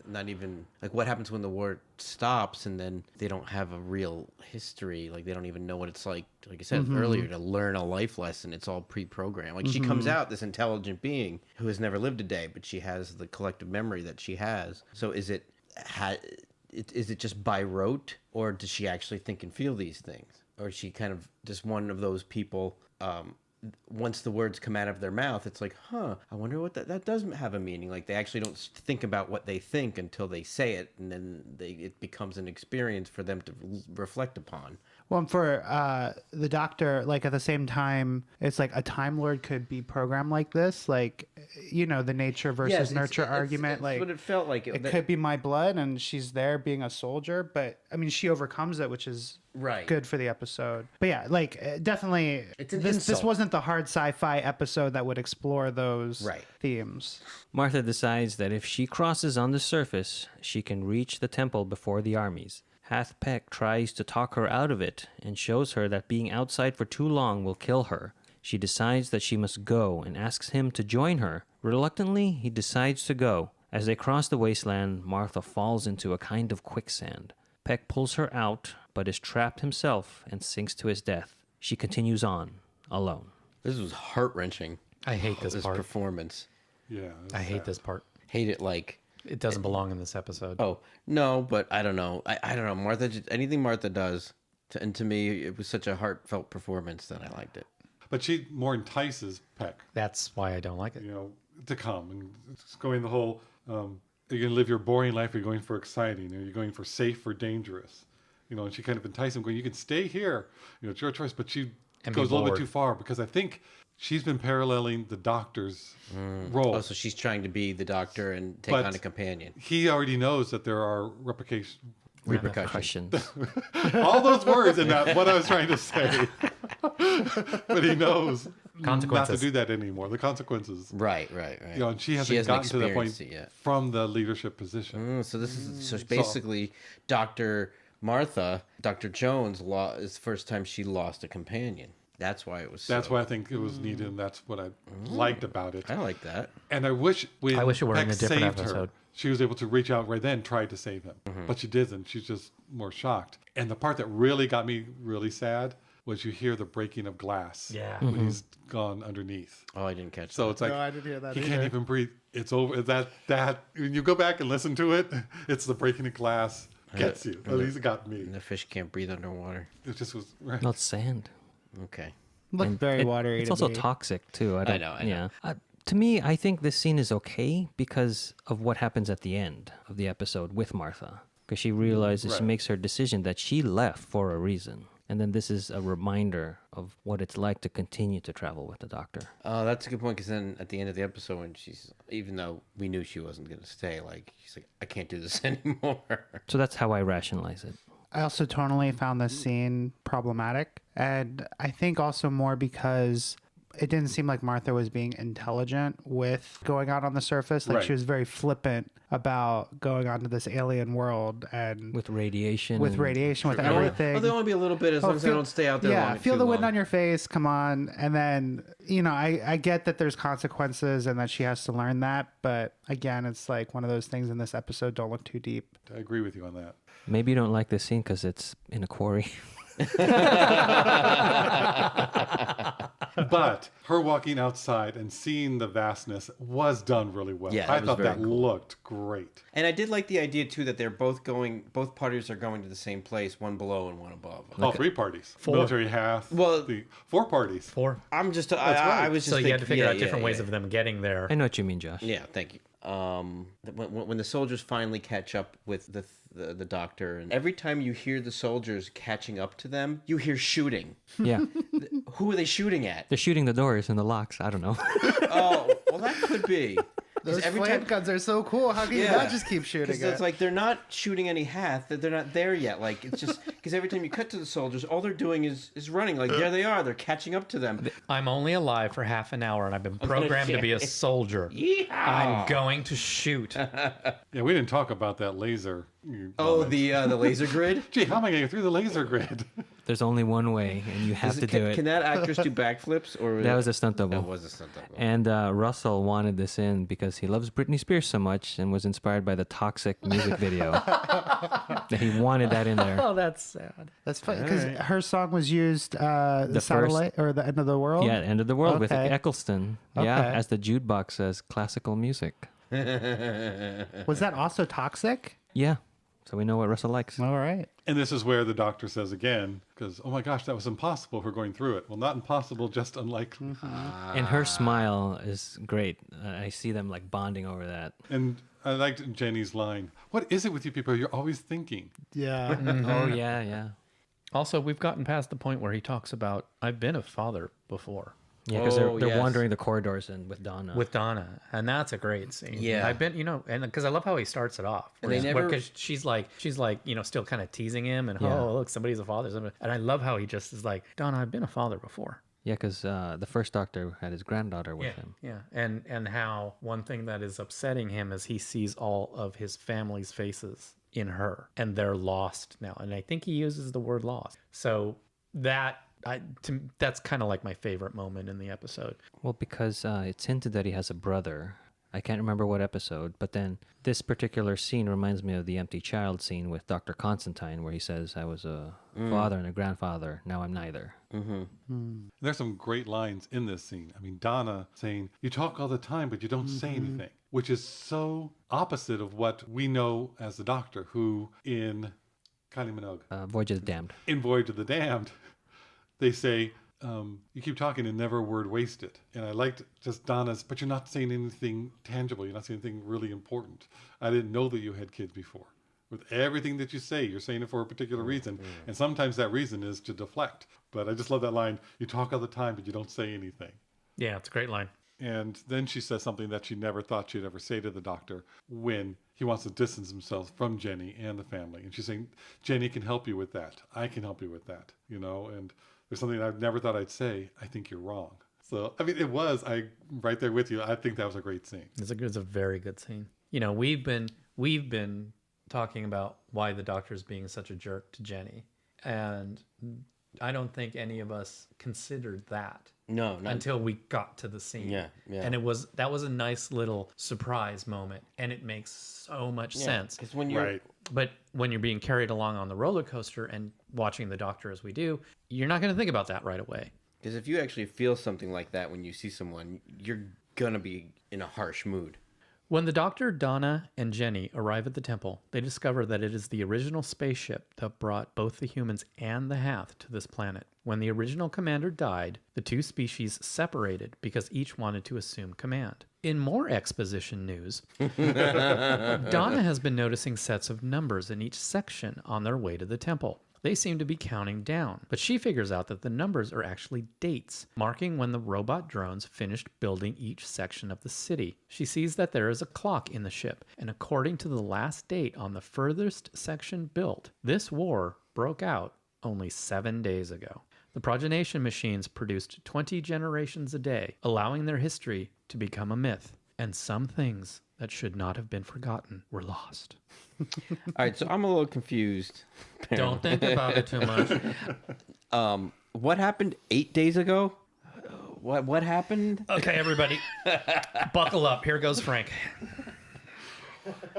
not even like what happens when the war stops and then they don't have a real history. Like they don't even know what it's like I said earlier, to learn a life lesson. It's all pre-programmed. Like she comes out this intelligent being who has never lived a day, but she has the collective memory that she has. So is it just by rote, or does she actually think and feel these things? Or is she kind of just one of those people, once the words come out of their mouth, it's like, I wonder what that does have a meaning. Like they actually don't think about what they think until they say it, and then it becomes an experience for them to reflect upon. Well, and for the Doctor, like at the same time, it's like a Time Lord could be programmed like this, like the nature versus nurture argument. It's like what it felt like. it could be my blood, and she's there being a soldier, but I mean, she overcomes it, which is Right. good for the episode. But yeah, like definitely, It's an this insult. wasn't the hard sci-fi episode that would explore those Right. themes. Martha decides that if she crosses on the surface, she can reach the temple before the armies. Hath Peck tries to talk her out of it and shows her that being outside for too long will kill her. She decides that she must go and asks him to join her. Reluctantly, he decides to go. As they cross the wasteland, Martha falls into a kind of quicksand. Peck pulls her out, but is trapped himself and sinks to his death. She continues on, alone. This was heart-wrenching. I hate this part. Performance. Yeah. I hate this part. Hate it like... It doesn't belong in this episode. Oh, no, but I don't know. I don't know. Martha, anything Martha does, to me, it was such a heartfelt performance that I liked it. But she more entices Peck, That's why I don't like it. to come and it's going the whole. Are you going to live your boring life? Or are you going for exciting? Are you going for safe or dangerous? And she kind of entices him, going, "You can stay here. It's your choice." But she And goes be a little bit bored. too far because I think she's been paralleling the Doctor's role. Oh, so she's trying to be the Doctor and take But- on a companion. He already knows that there are Repercussions. Questions. all those words and not what I was trying to say. But he knows not to Consequences. do that anymore. The consequences. Right. You know, and she hasn't gotten to that point experienced it yet. from the leadership position. So this is so basically Dr. Martha, Dr. Jones is the first time she lost a companion. That's why it was. That's why I think it was needed, and that's what I liked about it. I like that. And I wish it were in Peck a different saved episode. her, she was able to reach out right then, try to save him, but she didn't. She's just more shocked. And the part that really got me really sad was you hear the breaking of glass. Yeah. when he's gone underneath. Oh, I didn't catch So that. it's like No, I didn't hear that he either. can't even breathe. It's over. That when you go back and listen to it, it's the breaking of glass gets you. At least it got me. And the fish can't breathe underwater. It just was right. Not sand. Okay. Looked very watery. It's to also me. toxic too. I know. I know. To me, I think this scene is okay because of what happens at the end of the episode with Martha. Because she realizes, she Right. makes her decision that she left for a reason. And then this is a reminder of what it's like to continue to travel with the Doctor. Oh, that's a good point. Because then at the end of the episode, when even though we knew she wasn't going to stay, like she's like, I can't do this anymore. So that's how I rationalize it. I also tonally found this scene problematic. And I think also more because it didn't seem like Martha was being intelligent with going out on the surface. Like Right. she was very flippant about going onto this alien world and With radiation. with and- radiation, with Oh, everything. they only be a little bit as long as I don't stay out there Yeah, long. feel too the wind long. on your face. Come on. And then, I get that there's consequences and that she has to learn that. But again, it's like one of those things in this episode. Don't look too deep. I agree with you on that. Maybe you don't like this scene because it's in a quarry. But her walking outside and seeing the vastness was done really well. Yeah, I that was thought very that cool. looked great. And I did like the idea too that they're both parties are going to the same place, one below and one above. All three parties. Four. Military half. Well- the 4 parties. 4. I'm just, right. I was just So you had to thinking- figure yeah, out different yeah, ways yeah. of them getting there. I know what you mean, Josh. Yeah, thank you. When the soldiers finally catch up with the Doctor, and every time you hear the soldiers catching up to them, you hear shooting. Yeah. Who are they shooting at? They're shooting the doors and the locks. I don't know. Oh, well, that could be. 'Cause Those every flame time, guns are so cool. How can you Yeah. not just keep shooting because it? it's like they're not shooting any Hath. They're not there yet. Like it's just because every time you cut to the soldiers, all they're doing is running. Like there they are. They're catching up to them. I'm only alive for half an hour and I've been programmed to be a soldier. I'm going to shoot. Yeah, we didn't talk about that laser. Oh, comment. the laser grid. Gee, how am I going to get through the laser grid? There's only one way, and you have to do it. Can that actress do backflips or That was a stunt double. That was a stunt double. And Russell wanted this in because he loves Britney Spears so much and was inspired by the Toxic music video. That he wanted that in there. Oh, that's sad. That's funny because her song was used the first- satellite or the end of the world. Yeah, End of the World with Okay. Eccleston. Yeah, Okay. as the jukebox says, classical music. Was that also toxic? Yeah, so we know what Russell likes. All right. And this is where the Doctor says again, because, oh my gosh, that was impossible if we're going through it. Well, not impossible, just unlikely. And her smile is great. I see them like bonding over that. And I liked Jenny's line, what is it with you people? You're always thinking. Yeah. Oh, yeah. Also, we've gotten past the point where he talks about, I've been a father before Yeah, because Oh, they're yes. wandering the corridors and with Donna. with Donna. And that's a great scene. Yeah. I've been, and because I love how he starts it off. And they never- Because she's like, still kind of teasing him and, Yeah. oh, look, somebody's a father. And I love how he just is like, Donna, I've been a father before. Yeah, because the first Doctor had his granddaughter with him. Yeah. And how one thing that is upsetting him is he sees all of his family's faces in her and they're lost now. And I think he uses the word lost. So that's kind of like my favorite moment in the episode. Well, because it's hinted that he has a brother. I can't remember what episode, but then this particular scene reminds me of the empty child scene with Dr. Constantine, where he says, I was a father and a grandfather, now I'm neither. There's some great lines in this scene. I mean, Donna saying, you talk all the time, but you don't say anything, which is so opposite of what we know as the Doctor, who in Kylie Minogue, Voyage of the Damned. in Voyage of the Damned, they say, you keep talking and never a word wasted. And I liked just Donna's, but you're not saying anything tangible. You're not saying anything really important. I didn't know that you had kids before. With everything that you say, you're saying it for a particular reason. And sometimes that reason is to deflect. But I just love that line, you talk all the time, but you don't say anything. Yeah, it's a great line. And then she says something that she never thought she'd ever say to the Doctor when he wants to distance himself from Jenny and the family. And she's saying, Jenny can help you with that. I can help you with that, and there's something I've never thought I'd say. I think you're wrong. So, I mean, it was. I right there with you. I think that was a great scene. It's a very good scene. You know, we've been talking about why the Doctor's being such a jerk to Jenny, and I don't think any of us considered that No, not until we got to the scene. Yeah, yeah. And that was a nice little surprise moment, and it makes so much sense. Because when you're Right. But when you're being carried along on the roller coaster and watching the Doctor as we do, you're not going to think about that right away. Because if you actually feel something like that when you see someone, you're gonna be in a harsh mood. When the Doctor, Donna, and Jenny arrive at the temple, they discover that it is the original spaceship that brought both the humans and the Hath to this planet. When the original commander died, the two species separated because each wanted to assume command. In more exposition news, Donna has been noticing sets of numbers in each section on their way to the temple. They seem to be counting down, but she figures out that the numbers are actually dates, marking when the robot drones finished building each section of the city. She sees that there is a clock in the ship, and according to the last date on the furthest section built, this war broke out only 7 days ago. The progenation machines produced 20 generations a day, allowing their history to become a myth, and some things that should not have been forgotten were lost. All right, so I'm a little confused. Don't think about it too much. What happened 8 days ago? What happened? Okay, everybody, buckle up. Here goes Frank.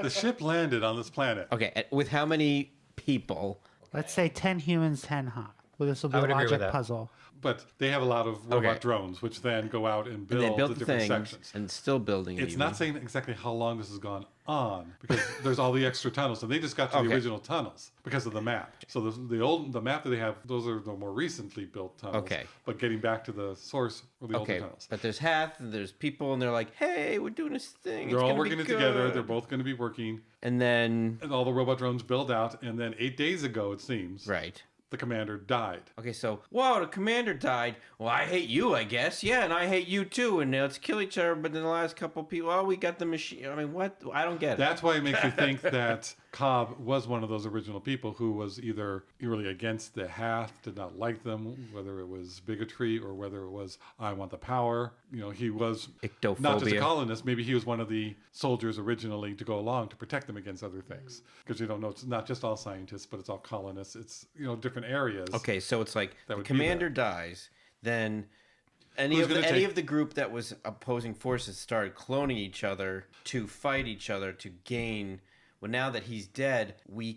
The ship landed on this planet. Okay, with how many people? Let's say 10 humans, 10 Hath. Well, this will be I a would agree with logic that. puzzle. But they have a lot of robot Okay. drones, which then go out and And build, they built the the different things sections. and still building. It's not saying exactly how long this has gone on because there's all the extra tunnels, and they just got to the Okay. original tunnels because of the map. So the map that they have, those are the more recently built tunnels. Okay. But getting back to the source of the older Okay, tunnels. but there's Hath, and there's people, and they're like, "Hey, we're doing this thing. They're it's all gonna working be it together. good." They're both going to be working, And then, and all the robot drones build out. And then 8 days ago, it seems, right. the commander died. Okay, so, whoa, the commander died. Well, I hate you, I guess. Yeah, and I hate you too. And let's kill each other. But then the last couple people, oh, we got the machine. I mean, what? I don't get it. That's why it makes me think that Cobb was one of those original people who was either really against the Hath, did not like them, whether it was bigotry or whether it was I want the power. You know, he was not just a Ictophobia. colonist. Maybe he was one of the soldiers originally to go along to protect them against other things. Because you don't know, it's not just all scientists, but it's all colonists. It's, you know, different areas. Okay, so it's like That the would be commander dies, then any Who's of the, gonna any take- of the group that was opposing forces started cloning each other to fight each other to gain. Well, now that he's dead,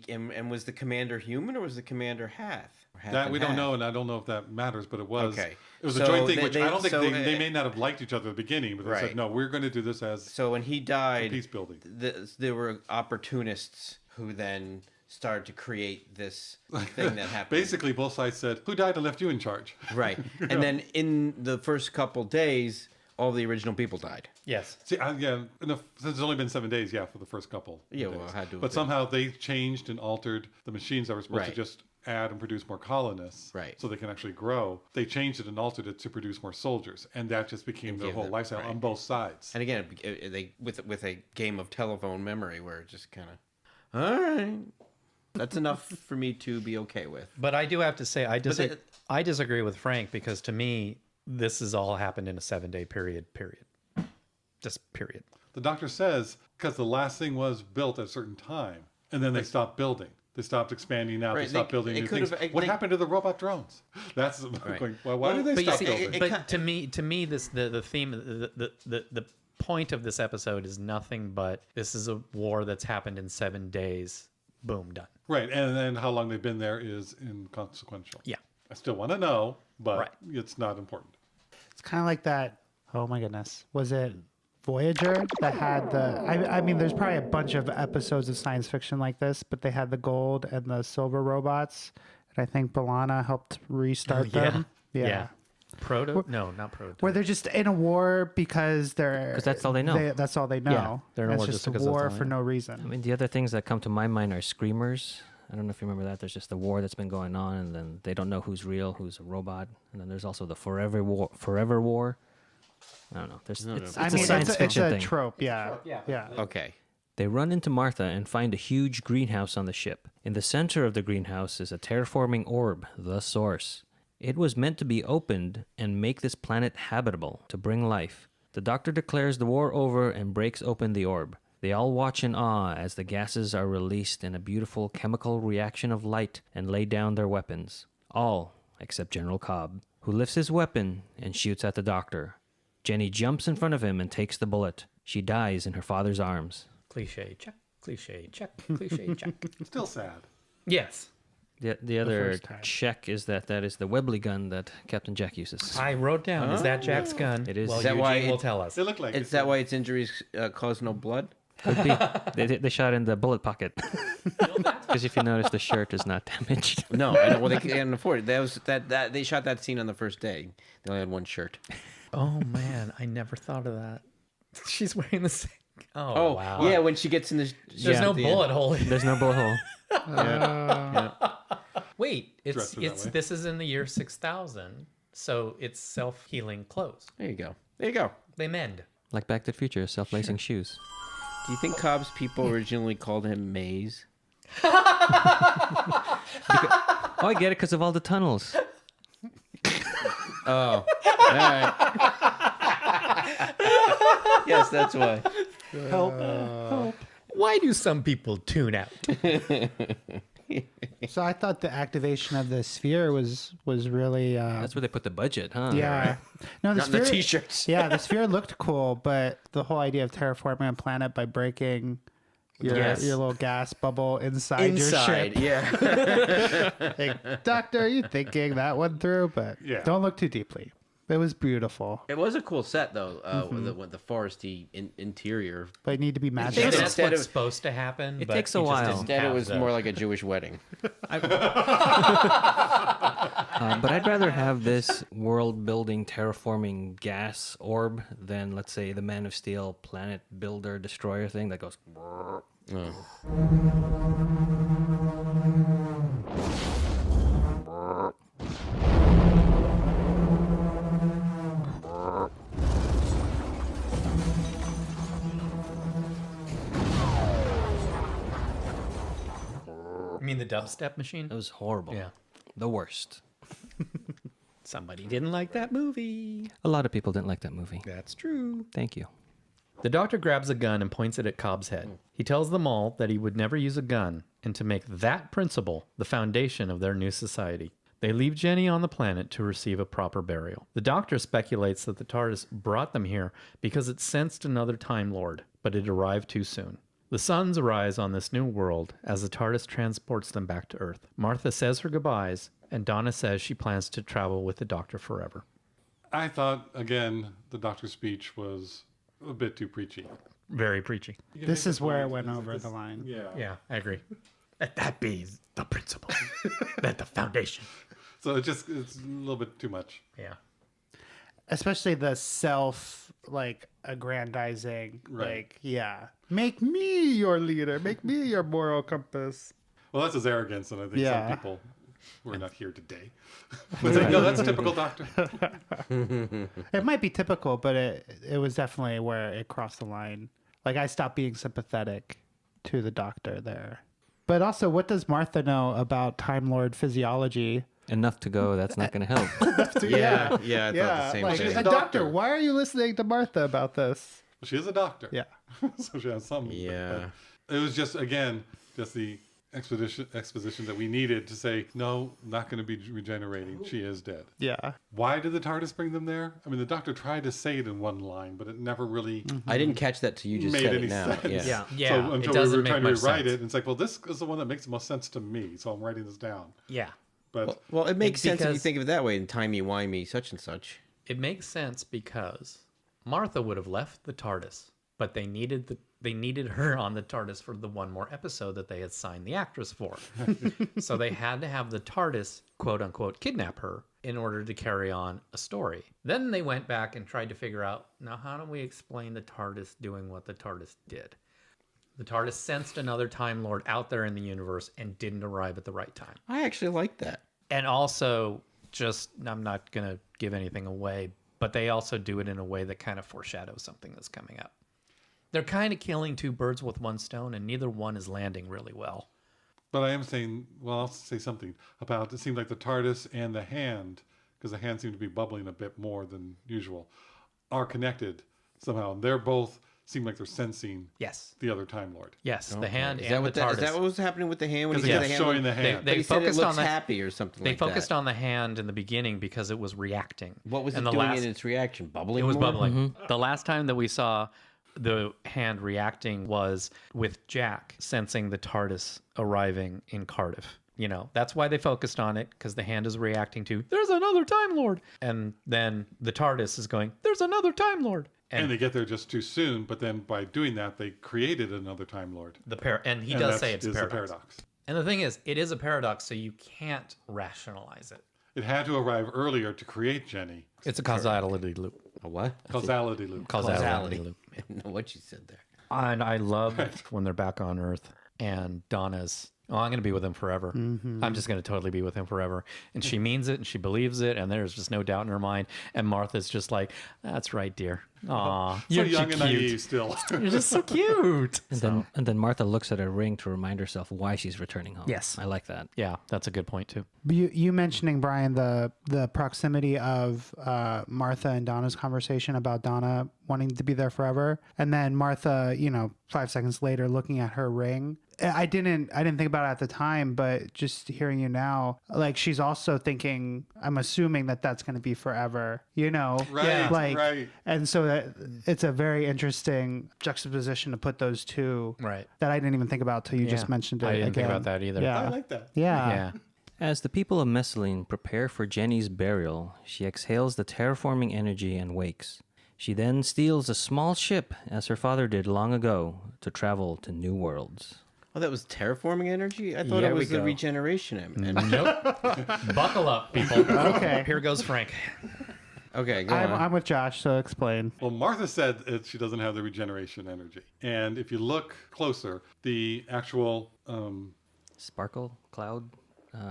and was the commander human or was the commander Hath? Or Hath That and we don't Hath? know, and I don't know if that matters, but it was. Okay. It was a So joint thing, they- which they- I don't think so, they may not have liked each other at the beginning, but they Right. said, no, we're going to do this as So when he died, peace building. there were opportunists who then started to create this thing that happened. Basically, both sides said, who died and left you in charge? Right. And then in the first couple days, all the original people died. Yes. See, yeah, since it's only been 7 days, yeah, for the first couple. Yeah, days. well, it had to have But been. somehow they changed and altered the machines that were supposed to Right. just add and produce more colonists, Right. so they can actually grow. They changed it and altered it to produce more soldiers, and that just became And the gave whole them- lifestyle right. on both sides. And again, they with a game of telephone memory where it just kind of, all right, that's enough for me to be okay with. But I do have to say, I they- I disagree with Frank because to me, this has all happened in a 7-day period. Just period. The doctor says because the last thing was built at a certain time, and then they stopped building. They stopped expanding out. Right, They stopped building they new could things. have- What they- happened to the robot drones? That's going. Well, why did they But you stop see, building? but to me, this the theme, the point of this episode is nothing but this is a war that's happened in 7 days. Boom, done. Right, and then how long they've been there is inconsequential. Yeah. I still want to know, but Right. it's not important. It's kind of like that. Oh my goodness. Was it Voyager that had the. I mean, there's probably a bunch of episodes of science fiction like this, but they had the gold and the silver robots. And I think B'Elanna helped restart them. Yeah. No, not proto. Where they're just in a war because they're. 'Cause that's all they know. That's all they know. they're in a And war it's just just a because that's war all they for know. no reason. I mean, the other things that come to my mind are screamers. I don't know if you remember that. There's just a war that's been going on, and then they don't know who's real, who's a robot. And then there's also the forever war. I don't know. There's it's I a mean, science it's fiction a thing. trope. Yeah. Yeah. Okay. They run into Martha and find a huge greenhouse on the ship. In the center of the greenhouse is a terraforming orb, the Source. It was meant to be opened and make this planet habitable, to bring life. The Doctor declares the war over and breaks open the orb. They all watch in awe as the gases are released in a beautiful chemical reaction of light and lay down their weapons. All except General Cobb, who lifts his weapon and shoots at the Doctor. Jenny jumps in front of him and takes the bullet. She dies in her father's arms. Cliche check, cliche check, cliche check. Still sad. Yes. The other first time. check is that is the Webley gun that Captain Jack uses. I wrote down, is that Jack's gun? It is. Well, Is that Eugene why will it- tell us. It looked like Is that why its injuries cause no blood? Could be. They shot in the bullet pocket. Because if you notice, the shirt is not damaged. No, I know. Well, they can't afford it. That they shot that scene on the first day. They only had one shirt. Oh, man. I never thought of that. She's wearing the same. Oh, Oh, wow. yeah. When she gets in the, There's no at the bullet end. hole. There's no bullet hole. Yeah. Wait, Dressed in that way. this is in the year 6000, so it's self-healing clothes. There you go. There you go. They mend. Like Back to the Future, self-lacing shoes. Do you think Cobb's people originally called him Maze? Oh, I get it because of all the tunnels. Oh, all right. Yes, that's why. Why do some people tune out? So I thought the activation of the sphere was really That's where they put the budget, huh? yeah. No, the Not in the sphere. t-shirts. Yeah, the sphere looked cool, but the whole idea of terraforming a planet by breaking your Yes. your little gas bubble inside your ship. yeah. Like, Doctor, are you thinking that one through? But Yeah. don't look too deeply. It was beautiful, It was a cool set though, with the foresty interior. but it need to be I matched. think Instead up. that's of- what's supposed to happen. It but takes a he just while. didn't Instead, it have was the- more like a Jewish wedding. But I'd rather have this world-building, terraforming gas orb than, let's say, the Man of Steel planet builder destroyer thing that goes. Oh. You mean the dubstep machine? It was horrible. Yeah. The worst. Somebody didn't like that movie. A lot of people didn't like that movie. That's true. Thank you. The Doctor grabs a gun and points it at Cobb's head. He tells them all that he would never use a gun and to make that principle the foundation of their new society. They leave Jenny on the planet to receive a proper burial. The Doctor speculates that the TARDIS brought them here because it sensed another Time Lord, but it arrived too soon. The suns arise on this new world as the TARDIS transports them back to Earth. Martha says her goodbyes, and Donna says she plans to travel with the Doctor forever. I thought, again, the Doctor's speech was a bit too preachy. Very preachy. You can This make is the where it point. went This- over this- the line. Yeah. Yeah, I agree. Let that be the principle. That the foundation. So it's a little bit too much. Yeah. Especially the self aggrandizing, Right. make me your leader, make me your moral compass. Well, that's his arrogance, and I think Yeah. some people who are not here today would say, no, that's typical Doctor. It might be typical, but it was definitely where it crossed the line. Like, I stopped being sympathetic to the Doctor there. But also, what does Martha know about Time Lord physiology? Enough to go. That's not going to help. Yeah, I thought the same like, thing. Doctor, Doctor. why are you listening to Martha about this? She is a doctor. Yeah. So she has some. Yeah. It was just the exposition that we needed to say, no, not going to be regenerating. She is dead. Yeah. Why did the TARDIS bring them there? I mean, the Doctor tried to say it in one line, but it never really I didn't catch that till you just made said any it now. sense. Yeah. Yeah, So it until we doesn't were make trying to much rewrite sense. it, it's like, well, this is the one that makes the most sense to me, so I'm writing this down. Yeah. But Well, it makes sense if you Because- think of it that way. And timey-wimey, such and such. It makes sense because Martha would have left the TARDIS, but they needed her on the TARDIS for the one more episode that they had signed the actress for. So they had to have the TARDIS, quote unquote, kidnap her in order to carry on a story. Then they went back and tried to figure out, now how do we explain the TARDIS doing what the TARDIS did? The TARDIS sensed another Time Lord out there in the universe and didn't arrive at the right time. I actually like that. And also, I'm not going to give anything away, but they also do it in a way that kind of foreshadows something that's coming up. They're kind of killing two birds with one stone, and neither one is landing really well. But I am saying, well, I'll say something about it seemed like the TARDIS and the hand, because the hand seemed to be bubbling a bit more than usual, are connected somehow. They're both seem like they're sensing Yes. the other Time Lord. Yes, the hand Is and that what the that, TARDIS. is that what was happening with the hand when Because he they said the kept hand? showing the hand. But he said it focused looks on the- happy or something They like that. focused on the hand in the beginning because it was reacting. What was And it the doing last- in its reaction? Bubbling It was more? bubbling. The last time that we saw the hand reacting was with Jack sensing the TARDIS arriving in Cardiff. You know, that's why they focused on it, because the hand is reacting to, there's another Time Lord. And then the TARDIS is going, there's another Time Lord. And they get there just too soon, but then by doing that, they created another Time Lord. And he And does that say it's a is paradox. And the thing is, it is a paradox, so you can't rationalize it. It had to arrive earlier to create Jenny. It's a causality loop. A what? Causality loop. Causality loop. I didn't know what you said there. And I love when they're back on Earth and Donna's, oh, I'm going to be with him forever. I'm just going to totally be with him forever. And she means it and she believes it. And there's just no doubt in her mind. And Martha's just like, that's right, dear. Aw, So you're young and cute. naive still. You're just so cute. And then Martha looks at her ring to remind herself why she's returning home. Yes. I like that. Yeah, that's a good point, too. You mentioning, Brian, the proximity of Martha and Donna's conversation about Donna wanting to be there forever, and then Martha, 5 seconds later, looking at her ring. I didn't think about it at the time, but just hearing you now, like she's also thinking, I'm assuming that that's going to be forever, Right, like, right. and so that it's a very interesting juxtaposition to put those two, Right. that I didn't even think about till you just Yeah. mentioned it. I didn't think again. about that either. Yeah, I like that. Yeah. As the people of Messaline prepare for Jenny's burial, she exhales the terraforming energy and wakes. She then steals a small ship, as her father did long ago, to travel to new worlds. Oh, that was terraforming energy? I thought There it we was the go. regeneration energy. Nope. Buckle up, people. Okay. Here goes Frank. Okay, go on. I'm with Josh, so explain. Well, Martha said that she doesn't have the regeneration energy. And if you look closer, the actual Sparkle, cloud,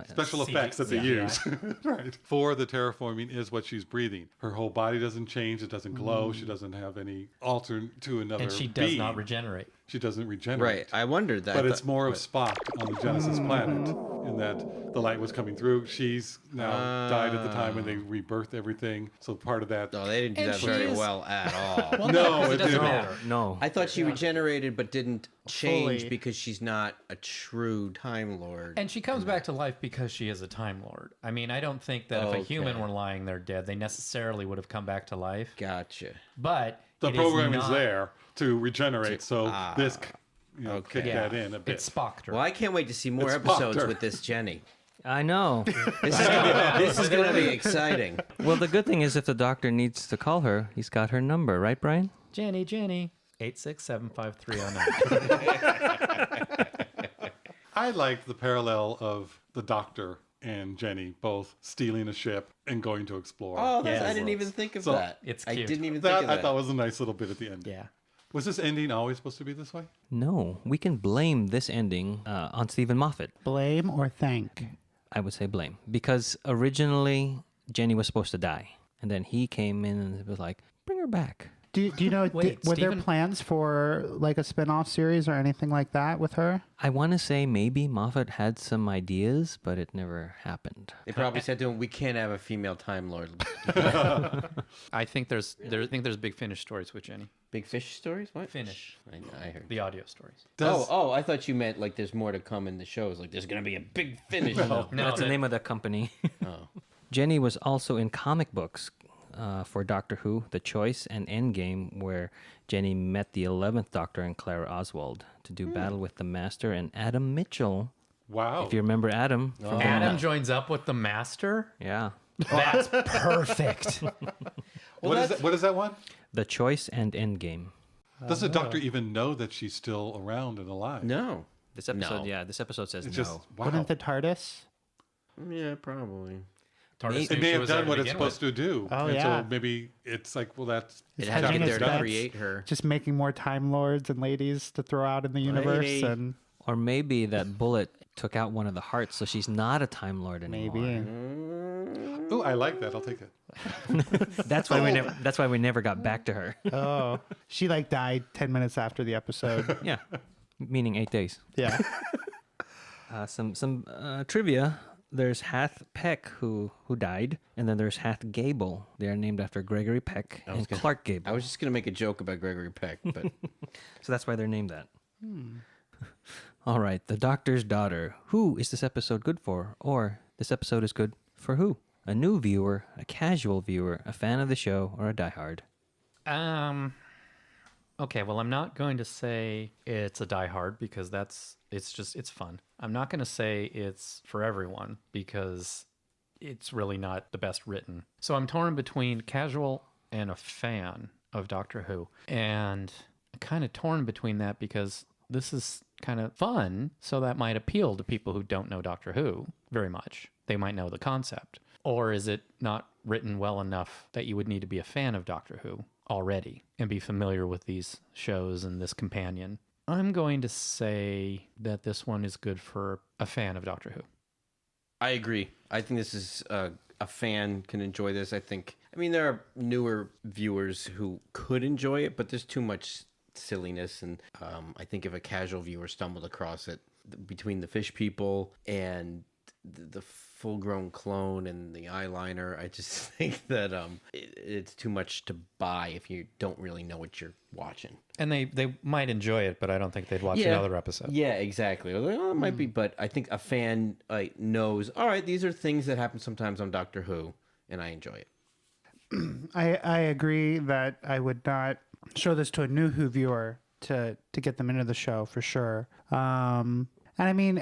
special effects that they use right, for the terraforming is what she's breathing. Her whole body doesn't change. It doesn't glow. She doesn't have any alter to another And she does being. not regenerate. She doesn't regenerate. Right, I wondered that. But I it's thought- more of Spock on the Genesis planet in that the light was coming through. She's now died at the time when they rebirthed everything. So part of that. Oh, they didn't do And that she very is- well at all. Well, No, because it doesn't didn't. matter. no. I thought she regenerated but didn't change Fully. because she's not a true Time Lord. And she comes back to life because she is a Time Lord. I mean, I don't think that if a human Okay. were lying there dead, they necessarily would have come back to life. Gotcha. But The it program is not- there to regenerate. So this, okay. kick Yeah, that in a bit. It's Spocked her. Well, I can't wait to see more It's episodes Potter. Oh, with this Jenny. I know. This is going to be exciting. Well, the good thing is if the doctor needs to call her, he's got her number, right, Brian? Jenny. 8675309. I like the parallel of the Doctor and Jenny both stealing a ship and going to explore. Oh, Yes. I didn't even think of So, that. it's I cute. didn't even that think of I that. thought was a nice little bit at the end. Yeah. Was this ending always supposed to be this way? No, we can blame this ending on Stephen Moffat. Blame or thank? I would say blame. Because originally, Jenny was supposed to die. And then he came in and was like, bring her back. Do you know, Wait, were there Stephen- plans for like a spin-off series or anything like that with her? I want to say maybe Moffat had some ideas, but it never happened. They probably said to him, "We can't have a female Time Lord." I think there's big Finnish stories with Jenny. Big fish stories? What? Finnish. I heard. The audio stories. Oh, I thought you meant like there's more to come in the shows. Like there's gonna be a big finish. No, That's the name of the company. Jenny was also in comic books for Doctor Who, The Choice and Endgame, where Jenny met the 11th Doctor and Clara Oswald to do battle with the Master and Adam Mitchell. Wow. If you remember Adam. From Adam joins up with the Master. Yeah. That's perfect. What is that one? The Choice and Endgame. Does the Doctor even know that she's still around and alive? No. This episode, No. yeah, this episode says It's no. just, wow. Wouldn't the TARDIS? Yeah, probably. TARDIS It knew may she have was there done to what it's begin supposed with. to do. Oh, and yeah. so maybe it's like, well, that's... It had to hedging get its there to bets. create her. Just making more Time Lords and ladies to throw out in the universe, Lady. and Or maybe that bullet took out one of the hearts, so she's not a Time Lord anymore. maybe. Oh, I like that. I'll take it. That's why we never. That's why we never got back to her. Oh, she like died 10 minutes after the episode. Yeah, meaning 8 days. Yeah. Some trivia. There's Hath Peck who died, and then there's Hath Gable. They are named after Gregory Peck and Clark Gable. I was just gonna make a joke about Gregory Peck, but So that's why they're named that. All right, The Doctor's Daughter. Who is this episode good for? Or this episode is good for who? A new viewer, a casual viewer, a fan of the show, or a diehard? Okay, well, I'm not going to say it's a diehard because it's fun. I'm not going to say it's for everyone because it's really not the best written. So I'm torn between casual and a fan of Doctor Who. And I'm kind of torn between that because this is kind of fun, so that might appeal to people who don't know Doctor Who very much. They might know the concept. Or is it not written well enough that you would need to be a fan of Doctor Who already and be familiar with these shows and this companion? I'm going to say that this one is good for a fan of Doctor Who. I agree. I think this is a fan can enjoy this. I mean, there are newer viewers who could enjoy it, but there's too much silliness. And I think if a casual viewer stumbled across it, between the fish people and the full-grown clone and the eyeliner, I just think that it's too much to buy if you don't really know what you're watching. And they might enjoy it, but I don't think they'd watch another episode. Yeah, exactly. Well, it might be, but I think a fan knows, all right, these are things that happen sometimes on Doctor Who, and I enjoy it. I agree that I would not show this to a new Who viewer to get them into the show for sure. And I mean,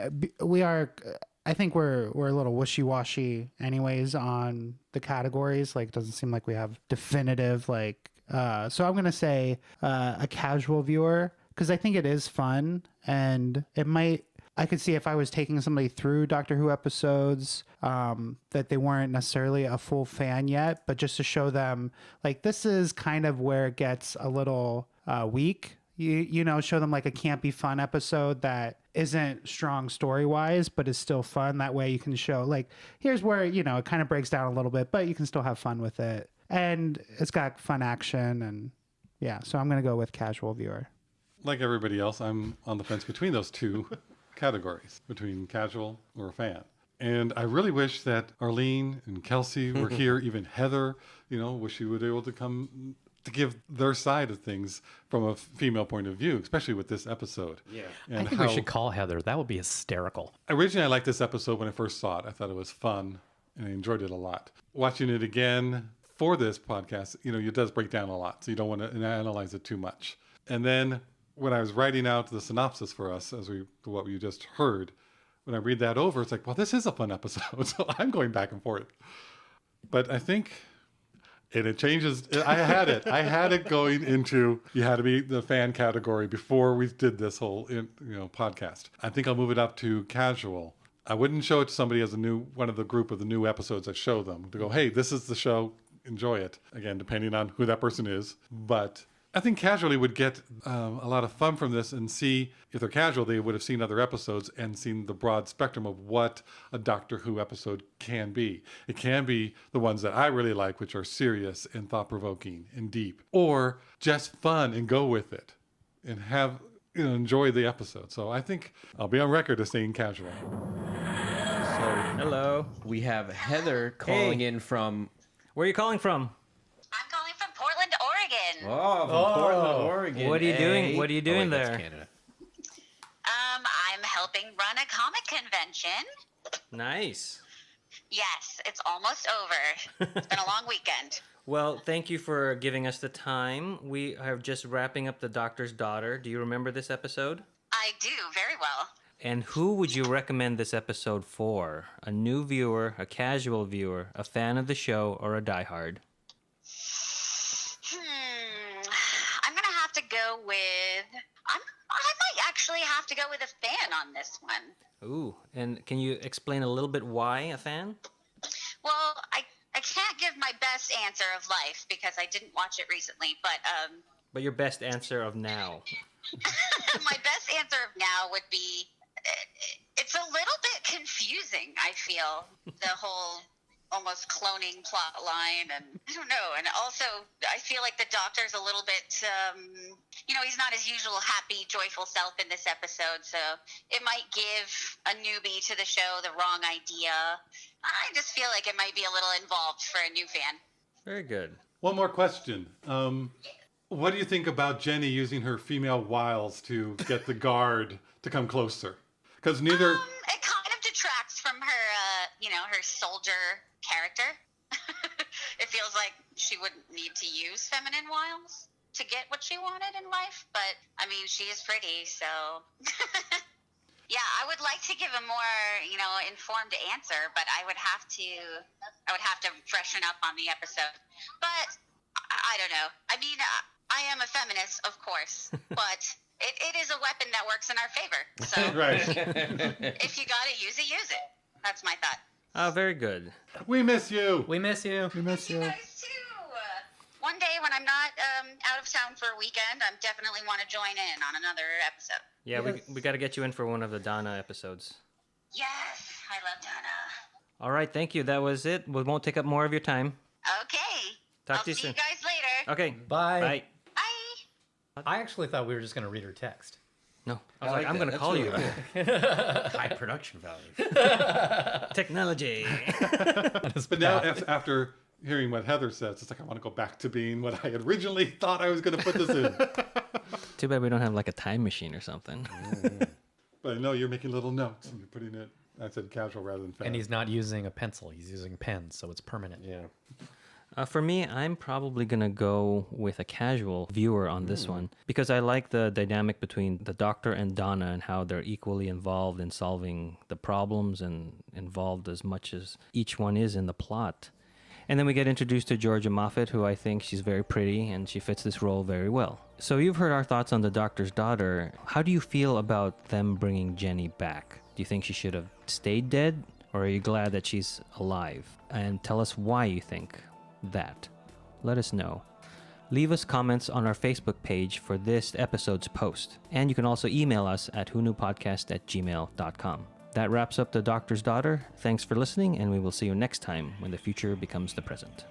I think we're a little wishy-washy anyways on the categories. Like, it doesn't seem like we have definitive, like, so I'm going to say a casual viewer, because I think it is fun, and I could see if I was taking somebody through Doctor Who episodes that they weren't necessarily a full fan yet, but just to show them, like, this is kind of where it gets a little weak. You know, show them like a campy fun episode that isn't strong story-wise, but is still fun. That way you can show, like, here's where, you know, it kind of breaks down a little bit, but you can still have fun with it. And it's got fun action, and yeah, so I'm going to go with casual viewer. Like everybody else, I'm on the fence between those two categories, between casual or fan. And I really wish that Arlene and Kelsey were here, even Heather, you know, wish she would be able to come to give their side of things from a female point of view, especially with this episode. Yeah. And I think we should call Heather. That would be hysterical. Originally, I liked this episode when I first saw it. I thought it was fun, and I enjoyed it a lot. Watching it again for this podcast, you know, it does break down a lot, so you don't want to analyze it too much. And then when I was writing out the synopsis for us, what we just heard, when I read that over, it's like, well, this is a fun episode, so I'm going back and forth. But I think... And it changes. I had it going into, you had to be the fan category before we did this whole podcast. I think I'll move it up to casual. I wouldn't show it to somebody as one of the group of the new episodes. I show them to go, hey, this is the show. Enjoy it. Again, depending on who that person is. But I think casually would get a lot of fun from this, and see, if they're casual, they would have seen other episodes and seen the broad spectrum of what a Doctor Who episode can be. It can be the ones that I really like, which are serious and thought-provoking and deep, or just fun and go with it and have, enjoy the episode. So I think I'll be on record as saying casual. So Hello. we have Heather calling in from... Where are you calling from? I'm calling from Portland, Oregon. Oh, from Portland, Oregon. What are you doing? Hey. What are you doing That's there? Canada. I'm helping run a comic convention. Nice. Yes, it's almost over. It's been a long weekend. Well, thank you for giving us the time. We are just wrapping up The Doctor's Daughter. Do you remember this episode? I do, very well. And who would you recommend this episode for? A new viewer, a casual viewer, a fan of the show, or a diehard? I'm going to have to go with... I might actually have to go with a fan on this one. Ooh, and can you explain a little bit why a fan? Well, I can't give my best answer of life because I didn't watch it recently, But your best answer of now. my best answer of now would be... It's a little bit confusing, I feel, the whole almost cloning plot line, and I don't know. And also, I feel like the Doctor's a little bit, he's not his usual happy, joyful self in this episode, so it might give a newbie to the show the wrong idea. I just feel like it might be a little involved for a new fan. Very good. One more question. What do you think about Jenny using her female wiles to get the guard to come closer? Because neither... It kind of detracts from her, her soldier character. It feels like she wouldn't need to use feminine wiles to get what she wanted in life, but I mean, she is pretty, so yeah, I would like to give a more, informed answer, but I would have to freshen up on the episode. But I don't know. I mean, I am a feminist, of course, but it is a weapon that works in our favor. So Right. if you gotta use it. That's my thought. Very good. We miss you. We miss you. We miss You you. guys too. One day when I'm not out of town for a weekend, I definitely want to join in on another episode. Yeah, we got to get you in for one of the Donna episodes. Yes, I love Donna. All right, thank you. That was it. We won't take up more of your time. Okay. Talk I'll to you see soon. you guys later. Okay. Bye. Bye. Bye. I actually thought we were just going to read her text. No, I was like, I'm going to call you. High production value. Technology. But now, after hearing what Heather says, it's like I want to go back to being what I originally thought I was going to put this in. Too bad we don't have like a time machine or something. But I know you're making little notes and you're putting it, I said casual rather than fast. And he's not using a pencil. He's using pens, so it's permanent. Yeah. For me, I'm probably going to go with a casual viewer on this one because I like the dynamic between the Doctor and Donna and how they're equally involved in solving the problems and involved as much as each one is in the plot. And then we get introduced to Georgia Moffat, who I think she's very pretty and she fits this role very well. So you've heard our thoughts on the Doctor's daughter. How do you feel about them bringing Jenny back? Do you think she should have stayed dead, or are you glad that she's alive? And tell us why you think that. Let us know. Leave us comments on our Facebook page for this episode's post. And you can also email us at whoknewpodcast@gmail.com. That wraps up The Doctor's Daughter. Thanks for listening, and we will see you next time when the future becomes the present.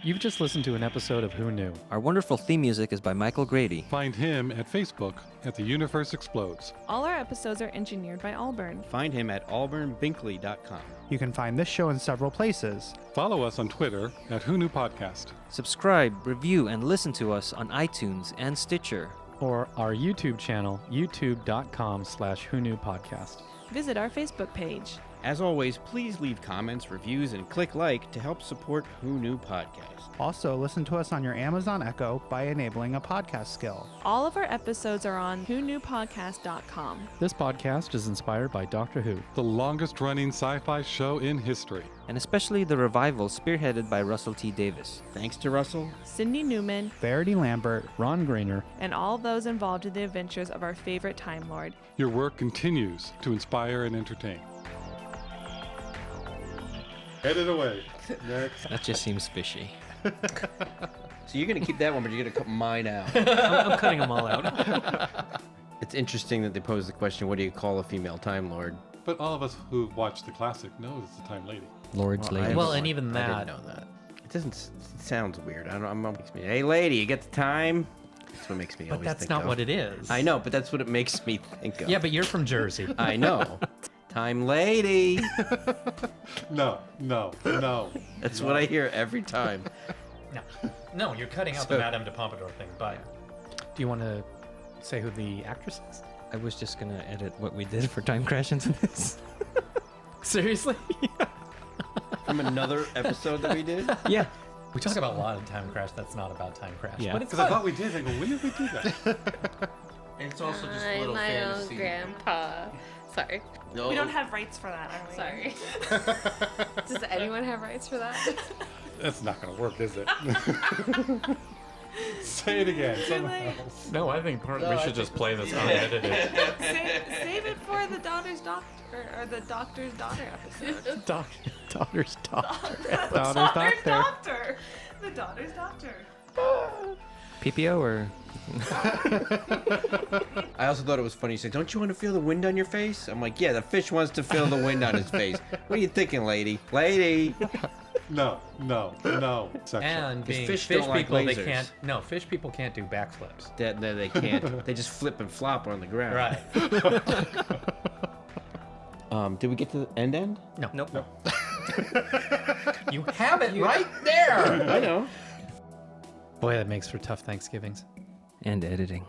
You've just listened to an episode of Who Knew? Our wonderful theme music is by Michael Grady. Find him at Facebook at The Universe Explodes. All our episodes are engineered by Allburn. Find him at auburnbinkley.com. You can find this show in several places. Follow us on Twitter at Who Knew Podcast. Subscribe, review, and listen to us on iTunes and Stitcher. Or our YouTube channel, youtube.com/whoknewpodcast. Visit our Facebook page. As always, please leave comments, reviews, and click like to help support Who Knew Podcast. Also, listen to us on your Amazon Echo by enabling a podcast skill. All of our episodes are on whoknewpodcast.com. This podcast is inspired by Doctor Who. The longest running sci-fi show in history. And especially the revival spearheaded by Russell T. Davis. Thanks to Russell. Sydney Newman, Verity Lambert, Ron Grainer. and all those involved in the adventures of our favorite Time Lord. Your work continues to inspire and entertain. Head it away. Next. That just seems fishy. So you're going to keep that one, but you're going to cut mine out. I'm cutting them all out. It's interesting that they pose the question, what do you call a female Time Lord? But all of us who've watched the classic know it's the Time Lady. Lord's Well, I Lady. have Well, no and idea. even I that. didn't know that. It doesn't. It sounds weird. I don't know. It makes me, hey, lady, you get the time? That's what makes me But always that's think not of. what it is. I know, but that's what it makes me think of. Yeah, but you're from Jersey. I know. Time Lady. No. That's what I hear every time. No, you're cutting out the Madame de Pompadour thing, but do you want to say who the actress is? I was just going to edit what we did for Time Crash into this. Seriously? From another episode that we did? Yeah. We talk about a lot of Time Crash that's not about Time Crash. Yeah. But it's Because I fun. thought we did. I go, when did we do that? And it's also just I'm my own grandpa. Sorry. No. We don't have rights for that, are we? Sorry. Does anyone have rights for that? That's not going to work, is it? Say it again. Someone late. else. No, I think we should just play this unedited. Save it for the daughter's doctor or the doctor's daughter episode. Daughter's daughter. Daughter's Doctor. The daughter's doctor. PPO or? I also thought it was funny. He said, "Don't you want to feel the wind on your face?" I'm like, "Yeah, the fish wants to feel the wind on his face." What are you thinking, lady? Lady. No. Sexual. And being fish fish don't like people, they lasers. can't. No, fish people can't do backflips. That they can't. They just flip and flop on the ground. Right. Did we get to the end? No. Nope. You have it right there. I know. Boy, that makes for tough Thanksgivings. And editing.